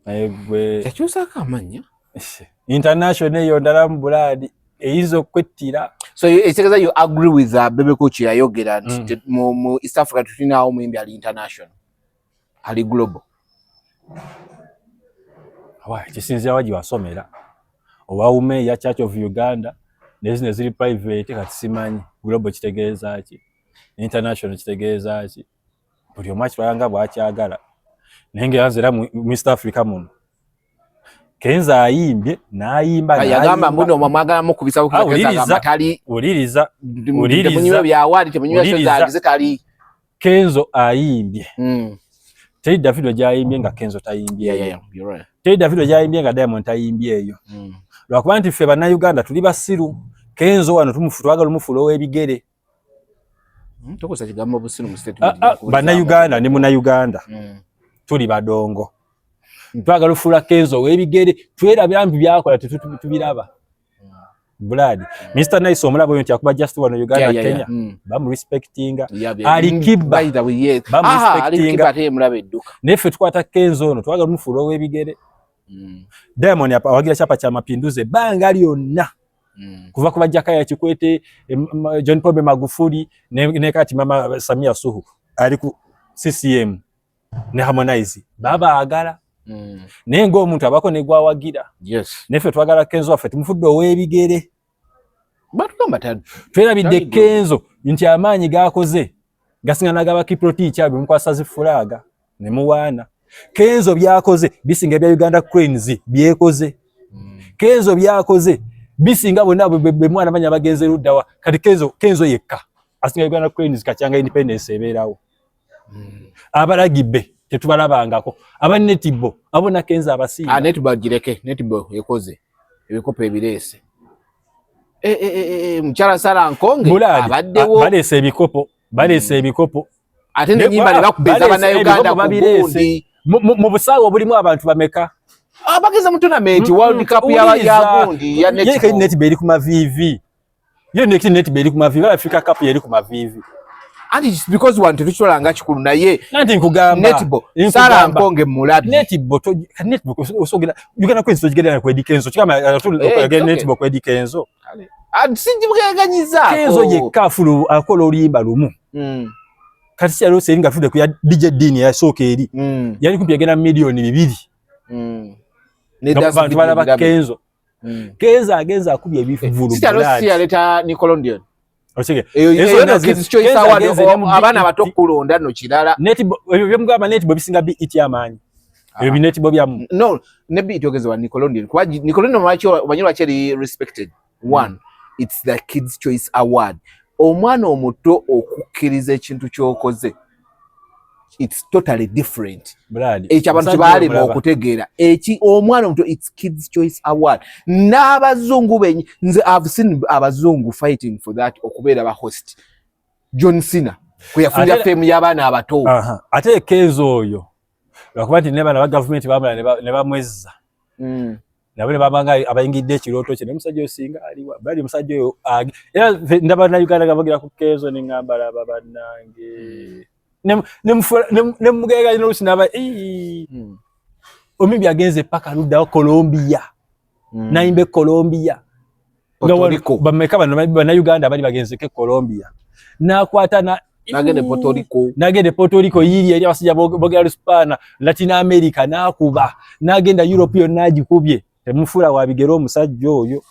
Ayegwe yakyusa kamanya international yondala mbuladi eizo kwetira. So it's because you agree with Bebe Coach yayogera nti mu East Africa tulina awo muyimbi ali international ali global awa kisinzira waji wasomera owaume ya Church of Uganda nezine ziri private kati simanyi global kitegeeza ki international kitegeeza ki buli omu akiranga bwakyagala nenge yanzira mu East Africa muno Kenza ayimbye nayimba yagamba mbuno mwagala mu kubisa ukugeza amatali uliriza temunyiwe byawali temunyiwe shozagize kali Kenzo ayimbye Teri Davido jayimbye nga Kenzo tayimbye you're right. Teri Davido jayimbye nga Diamond tayimbye eyo lwakuba nti ffe bana Uganda tuli basiru Kenzo wano twagala umufulo w'ebigere tokosa kigambo busiru mu state bana Uganda ni muna Uganda tuli badongo twagala ufula Kenzo w'ebigere twera byambi byakola tubiraba blood Mr Nice omulabo yonti akuba just wano Uganda Kenya bamu respectinga alikiba by the way yes alikiba te mulabe edduka nefe tukwata Kenzo ono twagala umufulo w'ebigere Diamond awagira chapa cha mapinduze banga lyonna kuva kuba Jakaya Kikwete John Pombe Magufuli ne kati mama Samia Suluhu ali ku CCM ne Harmonize baba agala nengo omuntu abako ne gwawagira yes nefe twagala Kenzo affe tumufudde ow'ebigere batugamba tatu twerabidde Kenzo nti amaanyi gakoze gasingana gaba Kiproti kyabwe mukwasa zifulaga ne muwana Kenzo byakoze bisinga bya Uganda Cranes byekoze Kenzo byakoze bisinga bonna bwe mwana manya bagenze luddawa kati Kenzo yekka asinga Uganda Cranes kacyanga independence ebeerawo abalagibbe tetubalabangako abanetibo abona Kenzo abasinga netibo gireke netibo yekoze ebikopo ebirese mchala sala nkonge abaddewo balese ebikopo ate ne nyimba ne bakubeza bana Uganda kubundi mu busawo bulimu abantu bameka abageza mu tournament World Cup ya gundi ya netibo yeke netibo eri ku mavivi yo netibo eri ku mavivi Africa Cup eri ku mavivi and it's because one tulichola nga kikulu naye nanti nkugamba netibo sala nkonge mulabi netibo osogera Uganda Cranes tojigenda ku Edikenzo kama netibo ku Edikenzo sinjibuganyiza Kenzo yekafulu akola oluyimba lumu kati yalo seringa fude ku ya DJ Dini ya soka eri yali kumpi agenda milioni 2 ne dazu balaba Kenzo Kenzo agenza akubye ebivulu sitalo siyaleta ni Colombian ochege eyo na kizicho isawa abana batokulonda no kirala netibo byemugamba netibo bisinga bi iti amanyi ebineti bo byamu no nebi itogezwa Nickelodeon kwa Nickelodeon macho banyira cheri respected one it's the Kids Choice Award omwana omuto okukkiriza ekintu kyokoze it's totally different echi abantu bali mu okutegeera echi omwana omuto it's Kids Choice Award n'abazungu benyi nze I've seen abazungu fighting for that okubeera ba host John Cena kuyafunja fame y'abaana abato ate Kenzo oyo lwakuba nti neba na government bamala ne bamwezza nabo ne babanga abayingidde ekirooto kye ne musajja osinga aliwa bali musajja oyo era ndaba na Uganda gabagira ku Kenzo ne ngambala ababannange ne mugega ino sinaba omibi agenze paka luda Colombia naimbe Colombia Rico bameka bana Uganda bali bagenze ke Colombia nakwata na nagende Puerto Rico yiri eri abasajja bogera Hispana Latin America nakuba nagenda Europe nagikubye temufula wabigero omusajja oyo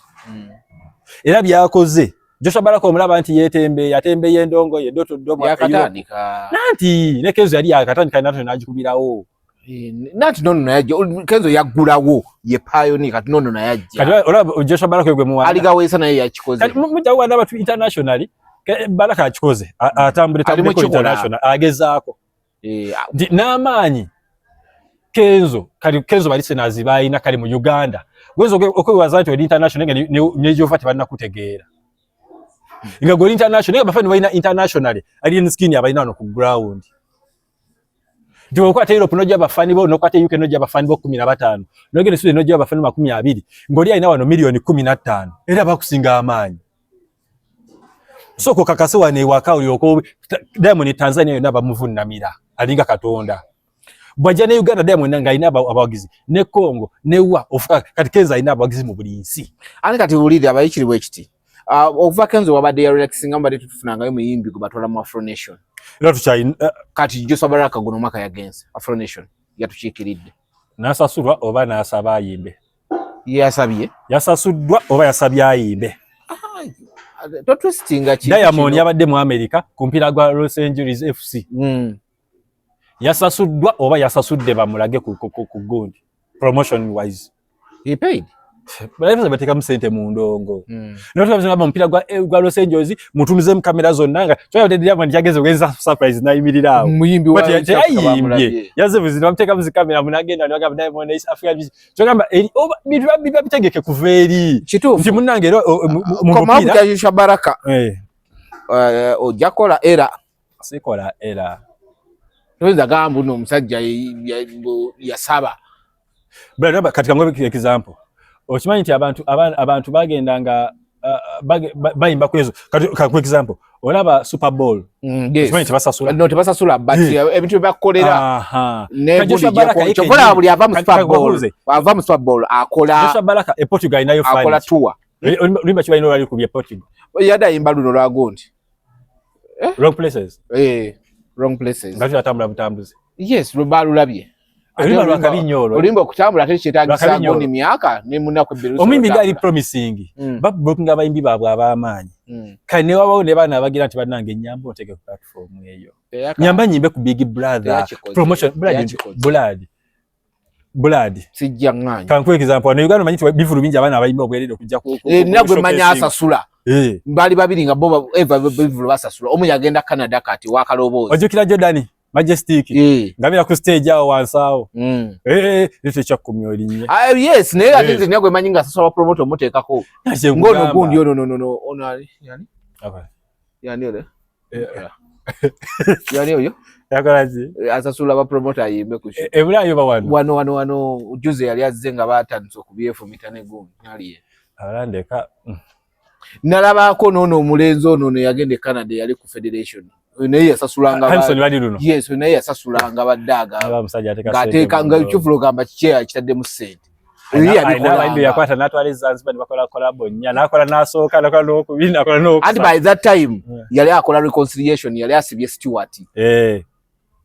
era byakoze Joshua Baraka omulaba nti yatembeye endongo ye doto domo yakatandika nanti ne Kenzo yali yakatandika nato nagikubirawo nanti nono yaje Kenzo yagulawo ye pioneer kati nono na yaje kati olaba Joshua Baraka gwe muwana aligawesa naye yakikoze kati mujja wana abantu internationally Baraka akikoze atambule ko international agezaako n'amaanyi Kenzo kali Kenzo bali senazi bayina kali mu Uganda gwezo okwewaza nti international ne jofati bana kutegeera inga go international nga bafani bayina international alien skin abayina no ku ground ndio kwa Europe noja bafani bo no kwa UK noja bafani bo 15 nogene suze noja bafani 20 ngoli ayina wano milioni 15 era bakusinga amaanyi soko kakasiwa ne waka ulioko Diamond Tanzania yona bamuvunamira alinga Katonda bwajane Uganda Diamond nanga ina abagizi ne Congo ne wa ofuka kati Kenzo ina abagizi mu bulinsi ani kati bulidi abayikiri bwekiti ofuka Kenzo wabade relaxing ngamba tufunanga yo muyimbi kubatwala mu Afro Nation era tuchai kati Joshua Baraka gono maka against Afro Nation yatuchikiridde nasasulwa oba nasaba ayimbe yasasudwa oba yasabye ayimbe totwistinga chi Diamond yabadde mu America kumpira gwa Los Angeles FC yasasudwa oba yasasudde bamulage ku gundi promotion wise he paid balifuza bateka musente mu ndongo noto bazanga mpira gwa Los Angeles mutumize mu kamera zonna nga cyo yadde Diamond yageze kugenza surprise na imirirawo muyimbi wa ayimbye yazevuzi bamteka mu kamera munagenda nwaga Diamond East Africa cyo gamba biba bitegeke kuveri kitufu munange mu mpira kwa Joshua Baraka ojakola era sikola era toza gambu no musajja yasaba bwana katika ngobe example okimanyi nti abantu bagendanga bayimba kwezo kwa example olaba Super Bowl okimanyi nti basasula no tebasasula but ebintu byakolera ne chokola buli ava mu Super Bowl akola Joshua Baraka Portugal inayo fine akola tour limba chiba ino lali kubya Portugal yada imba luno lwa gondi wrong places wrong places ngati atambula butambuzi yes rubalu labye Olimba lwakabinyolo olimba okutambula ate kyetagisa ngoni myaka ne munako biruso omimbi gali promising babukinga abayimbi babwe abamanyi kane wabawo ne bana abagira nti banange nyambo oteke ku platform eyo nyamba nyimbe ku Big Brother promotion blood sijja nganya kanku example ne Uganda manyiti bivulu bingi abana abayimbi obwerere okujja ku nagwe manya asasula mbali babiri nga boba eva bivulu basasula omu yagenda Canada kati wakalobozi ojukira Jordan Majestic ngabira ku stage awo wansaawo lite chakumyoli nye yes ne ati nyagwe manyinga sasa promote omutekako ngono gundi no onali yani yani ole yani oyo yakolaje asasula ba promoter ayimbe kusho ebulayo ba wano ujuze yali azenga batanso ku BF mitane gundi naliye alandeka nalabako nono omulenzo nono yagende Canada yali ku Federation naye yasasulanga Hanson wali luno yes naye yasasulanga badaga abamusajja ateka nga chufulo gamba kiche kitadde mu sente ali yakwata natwale Zanzibar bakola collabo nya nakola nasoka nakola n'okubiri nakola n'okufa and by that time yali akola reconciliation yali asibye Stewart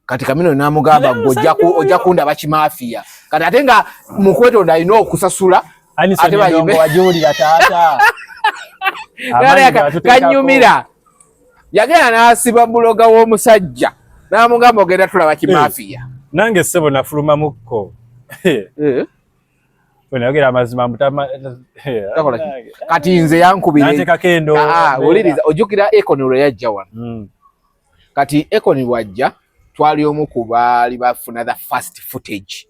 katika mino namugamba ojja kunda bakimafia kati atenga mukweto ndayino okusasula ate bayimbe wajulira taata kanyumira yagenda nasiba buloga w'omusajja namugamba ogenda tulaba kimafia nange sebo nafuluma mukko Onagera amazima mutama kati nze yankubire nate kakendo oliriza ojukira Akon yajja wano kati Akon wajja twali omu ku baali bafuna the first footage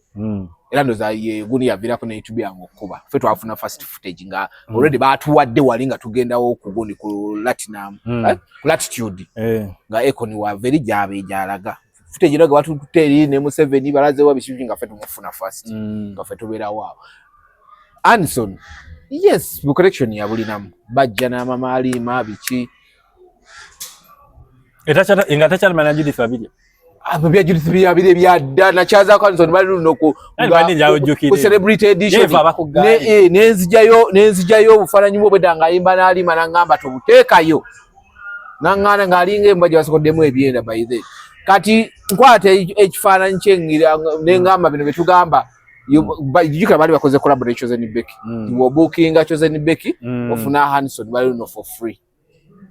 era ndoza ye guni yavirako na YouTube yangu okuba fe twafuna first footage nga already batuwadde wali nga tugendawo ku gundi ku Latinum ku Latitude nga Akon wa very jabe jalaga footage iraga watu tuteri ne Museveni balaze wabishinga nga fe tumufuna first nga fe tubera wao Anson yes bu correction ya bulinamu bajja na mama ali mabichi etachana ingatacha na Judith Babili ababya Judith Babili byadda na chaza kwa Anson bali no ku celebrity edition nenzijayo bufalanyi bwo bedanga imba na ali manangamba tubutekayo nangana ngalinge mbaje basokoddemu ebyenda by the kati nkwate ekifaananyi kyengira nengamba bino betugamba yujukira bali bakoze collaboration Chosen Becky wo booking Chosen Becky ofuna Hanson bali no for free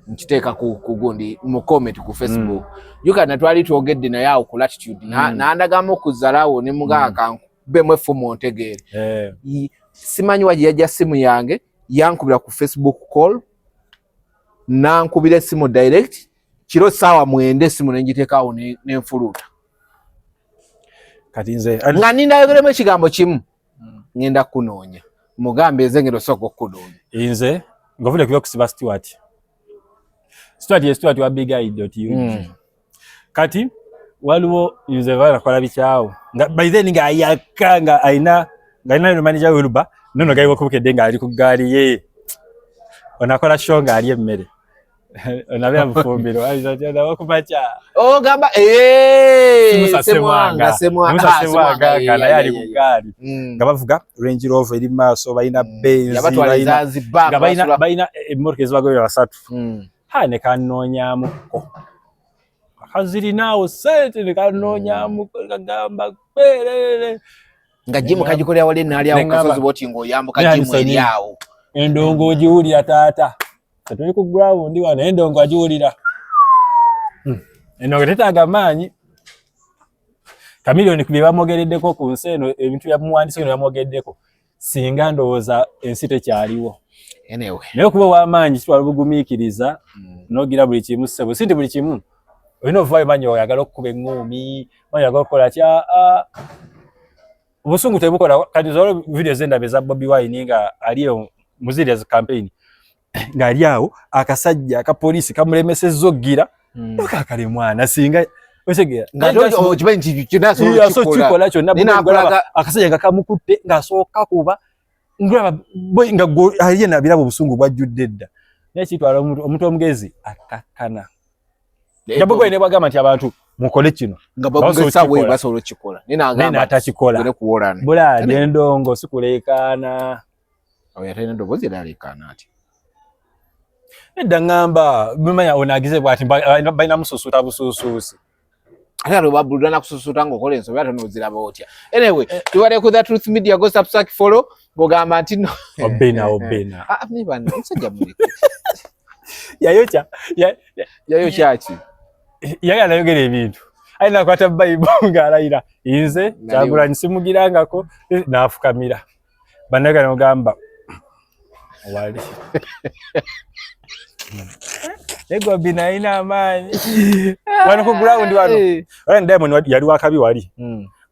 nkiteeka ku gundi mu comment ku Facebook yuka natwali tuogedde na yao ku Latitude na andagamo kuzalawo ne mugaka bemwe fumo ontegere simanyi waje yaja simu yange yankubira ku Facebook call nankubira simu direct kiro sawa mwende simu nenjitekawo nenfuluta kati nze nga nindayogeremu ekigambo kimu ngenda kunoonya mugambe ezengero soko kunoonya nze ngovule kuba kusiba Stuart wa bigeye.uk kati waliwo nze bana kola bichaawo nga by then nga yakanga aina no manager Wilba nono gayiwo kubukedde nga ali ku gaali ye onakola show nga ali emmere onabya mufumbiro alizatya wakupacha gamba semwanga kana yali ku gaali nga bavuga Range Rover eri maaso bayina Benz bayina emmotoka ezibagoyo basatu ne kanonyamuko akazirinawo sente ne kanonyamuko kagamba kwerere nga jimu kajikolya wale nali awo kasozi boti ngo yambuka jimu eri awo endongo ojiwulira taata tuli ku ground wana endongo ajiwulira endongo tetaga maanyi Kamilioni kubiba mogereddeko ku nseno ebintu bya muwandisi ngo yamogeddeko singa ndowooza ensi tekyaliwo anyway naye kuba w'amaanyi kitwala bugumiikiriza nogira buli kimu ssebo sindi buli kimu olina ovaayo manyi oyagala okukuba eŋŋuumi manyi oyagala okukola kya obusungu tebukola kati zolo video zendaba eza Bobi Wine nga aliyo muziriya campaign nga ali awo akasajja akapoliisi kamulemesezza oggira okakale mwana singa osegera ngato kibanyi kikola kyonna akasajja nga kamukutte ng'asooka kuba ngulaba boy nga aliye nabirabo obusungu bwajjudde dda naye kitwala omuntu omugezi akakana Jabogo ine bagamba nti abantu mukole kino nga bagesa we basolo kikola nina atakikola bula ndongo sikulekana oyatene ndobozi dalekana ati edda ngamba bimanya onagize bwati bayina mususuta busususi ate alo babulana kususuta ngokole ensobe ate noziraba otya anyway tuwale ku The Truth Media go subscribe follow bogamba ati no obena niban nsajja muri yayocha ati yagala yogera ebintu aina kwata Bible ngalayira inze kyagula nsimugirangako nafukamira banaga nogamba wali ego binaina amani wano ku ground wano wano Diamond yali wakabi wali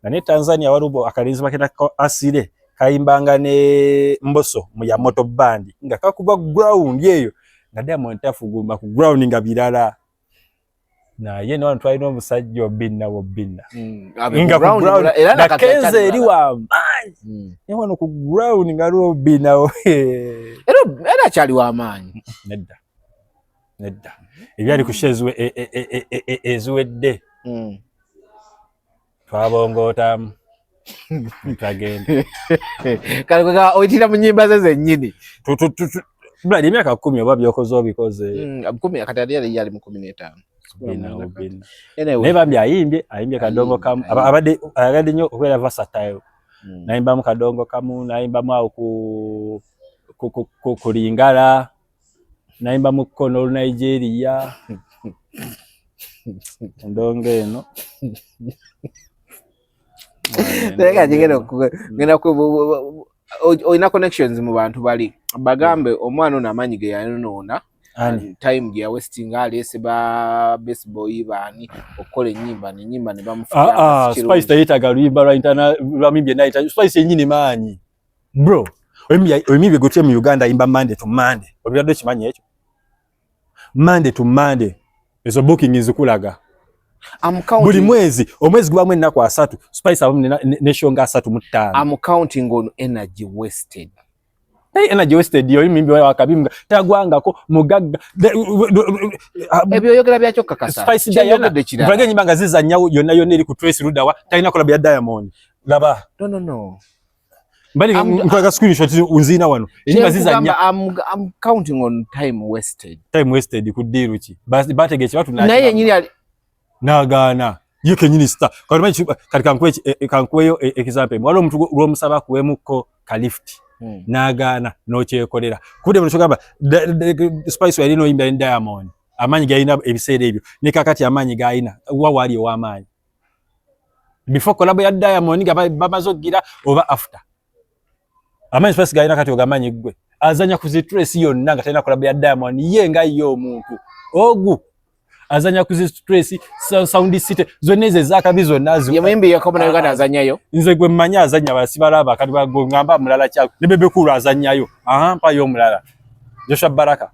na ne Tanzania warubo akalinzi makena asire kayimbanga ne Mboso mu ya moto band nga kakuba ground yeyo na Diamond tafuguma ku ground nga bilala na ye no ntwali no musajjo binna nga ku ground na kenze eri wa manyi ye wano ku ground nga ro binna era chali wa manyi nedda ebyali kushezwe ezuwedde twabongota tagenda kale kwa oyitira mu nyimba ze nyini bali emyaka 10 oba byokoze obikoze 10 akatali yali mu 15 naye bambi ayimbye kadongo kamu abadde ayagade nnyo okubeera versatile nayimba mu kadongo kamu nayimba mu awo ku Lingala nayimba mu Kono Nigeria ndongo eno Tega ngena ku oyina connections mu bantu bali bagambe omwana ono amanyi ge yanona time ya wasting alese ba baseball ibani okola enyimba ne bamufuya Spice tayitaga luyimba lwa internal lwa mibye night Spice yenyini manyi bro oyimibye gote mu Uganda imba Monday to Monday obyadde kimanyi ekyo Monday to Monday ezo booking izikulaga buli mwezi omwezi gwa mwezi nakwa 3 Spice abamu ne shonga 3 I'm counting on energy wasted. Energy wasted yo imimbi wakabimga tagwangako mugaga ebyo yogera byakyo kakasa Spice Diana vrage nyibanga ziza nyawo yonna eri ku Trace Rudawa talina kola bya Diamond laba no mbali mpaka screenshot unzina wano enyimba ziza nya I'm counting on time wasted ku deal ki basi bategeche watu naye nyini nagana yeke nyini star kwa katika kankweyo example mwalo mtu ro musaba kuwemuko ka lift nagana no kyekolera kude bino chogamba Spice yali no imba Diamond amanyi gaina ebiseera ebyo ne kakati amanyi gaina wali wa amanyi before collab ya Diamond nga bamazogira over after amanyi Spice gaina kati ogamanyi gwe azanya kuzitrace yonna nga talina collab ya Diamond yenga yo omuntu ogu azanya kuzitrace sound city zoneze zakabizo nazo yemembe yakomana Uganda azanyayo nze gwe manya azanya basibalaba kati bagongamba mulala kyako ne bebe kulu azanyayo mpa yo mulala Joshua Baraka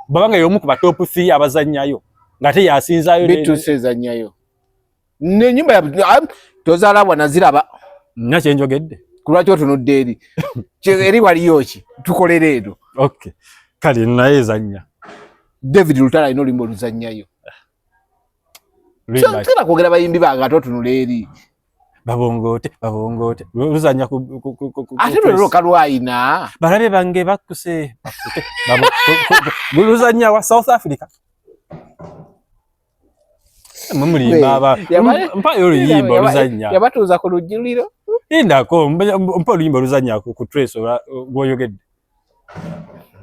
babanga yomu ku top 3 abazanyayo ngate yasinzayo bitu sezanyayo ne nyumba ya tozalabwa naziraba nyache njogedde kulwacho tunudde eri eri waliyoki tukolere edo okay kali naye zanya David Lutala ino limbo luzanyayo tena kwogera bayimbi banga totunule eri babongote luzanya ate lero kalwaina barabe bange bakuse luzanya wa South Africa mumuri baba mpa yo yimbo luzanya yabatuza ku lujuliro indako mpa yimbo luzanya ku Trace goyogedde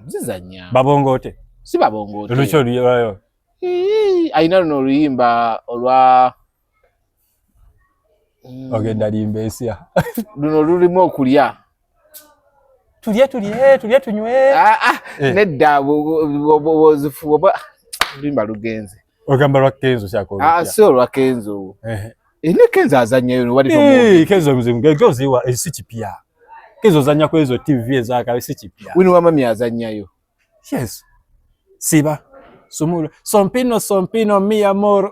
zizanya babongote si babongote lucho liyo aina no luyimba olwa ogenda limbesia luno lulimo okulya tulye tunywe nedda wozifu luyimba lugenze ogamba lwa Kenzo kyako so lwa Kenzo ine Kenzo azanyayo wali Kenzo mzimu gezoziwa esichipia Kenzo zanya kwezo TV ezaka esichipia wini wa mami azanyayo yes siba sumulu sompino mi amor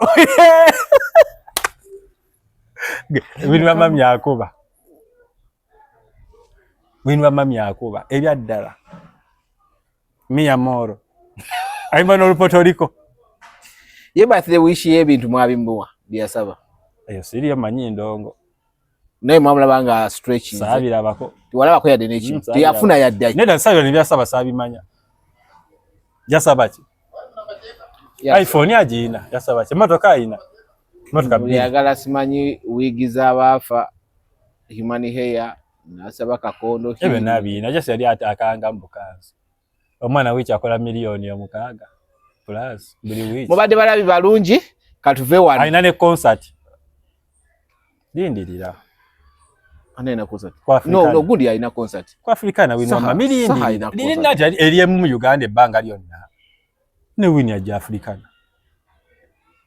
wini wa mami yakuba ebyaddala mi amor ayimba no Puerto ye birthday wish ye bintu mwabimbuwa byasaba eyo siriyo manyi ndongo naye mwamulabanga stretch sabira bako wala bako yadde neki tiyafuna yadde neda sayo ne byasaba sabimanya yasaba ki iPhone yajina yasaba ki motoka ina motoka bili yagala simanyi wigiza abafa human hair nasaba kakondo ebe nabina just yali atakanga mbukanzi omwana wichi akola milioni omukaga plus buli wichi mubadde balabi balungi katuve wano aina ne concert lindirira anena concert no good aina concert kwa Africana wino mamilindi lina jali eliye mu Uganda ebbanga lyonna ne wini ya Africana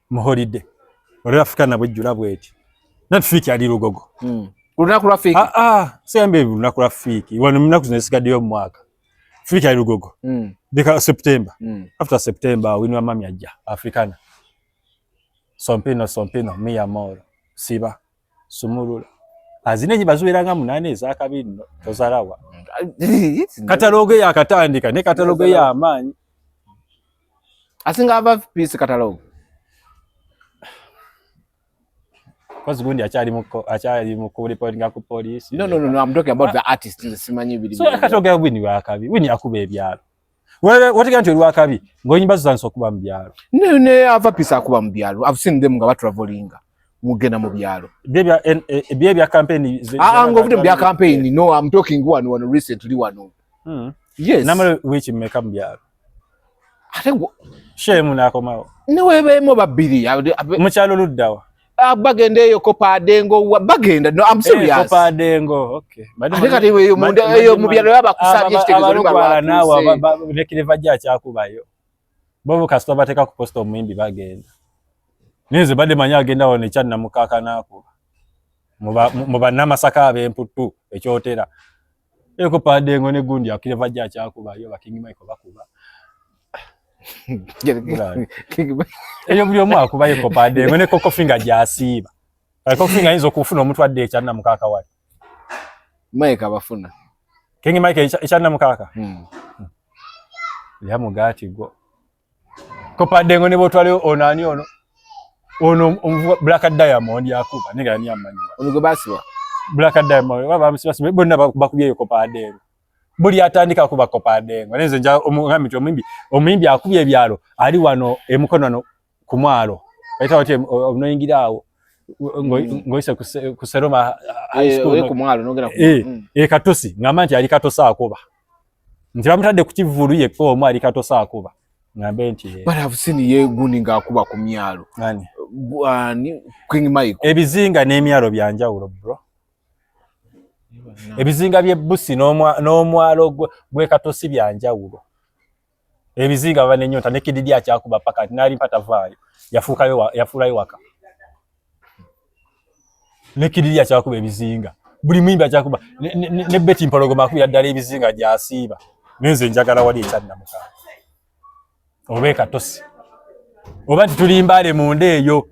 mu holiday ora Africana bujjula bweti natufiki ali Lugogo lunaku rafiki sembe lunaku rafiki wano mnaku zinesigadde yo mwaka fiki ali Lugogo beka September after September wini wa mami ajja Africana sompino mi amor siba sumulula azine nyibazuiranga munane zakabino tozalawa kataloge ya katandika ne kataloge ya amanyi asinga ava piece kataloge cause gundi achali muko reporting ku police no I'm talking about the artist simanyi bili so kataloge wini wakabi wini akuba ebyalo what can't you wakabi ngonyimba zanso kuba mbyalo ne ava piece akuba mbyalo I've seen them nga traveling mugena mu byalo bya campaign ngovude bya campaign no I'm talking one recently one yes namale which make up byalo ate ngo shemu nakoma ne webe mo babiri mukyalo luddawa bagenda eyo Kopadengo bagenda no I'm serious Kopadengo okay Aleka tiwe yo mu byalo yabakusabye ekitegezo ne balwa nawo nekiriva gya kyakubayo bobo kasito bateka ku posto omuyimbi bagenda ninze badde manya agenda wone kyanna mukaka nako muba namasaka ab'emputtu ekyotera Kopadengo ne gundi akiriva gya kyakubayo bakingi Michael bakuba eyo buli omu akubayo Kopadengo ne Coco Finger gyasiiba Coco Finger inzo kufuna omuntu adde ekyanna mukaka wali Mike abafuna King Mike ekyanna mukaka ya mugati go Kopadengo ne botwale onani ono Black Diamond yakuba ninga ni amanyi ono gobasiwa Black Diamond baba msibasi bonna bakubye Kopadengo buli atandika kuba Kopadengo nenze nja omugambye omuyimbi akubye ebyalo ali wano emukono no kumwalo bayita wati onoyingirawo ngoise kuseroma high school kumwalo nogera katosi ngamanti ali katosa akuba nti bamutadde ku kivulu ye ko omwali katosa akuba ngambe nti but I've seen ye guni ngakuba ku myalo nani King Mike ebizinga n'emyalo byanjawulo bro ebizinga bye busi n'omwalo gwe katosi byanjawulo ebizinga bane nyota nekididi akyakuba paka nali mpata vayo yafulayo waka nekididi akyakuba ebizinga buli mwimbi akyakuba ne beti mpologoma kuya ddala ebizinga gyasiiba nenze njagala wali ekyanna mukaka obe katosi oba tulimbale munde eyo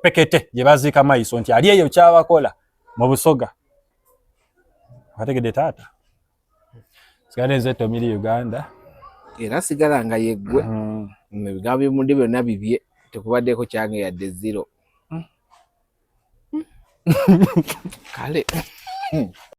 pekete je bazika maiso nti ali eyo kyabakola mu Busoga ategede tata sigale nzeto mili Uganda era sigala nga yeggwe ebigambo munde byonna bibye tekubaddeko kyange yadde 0 kale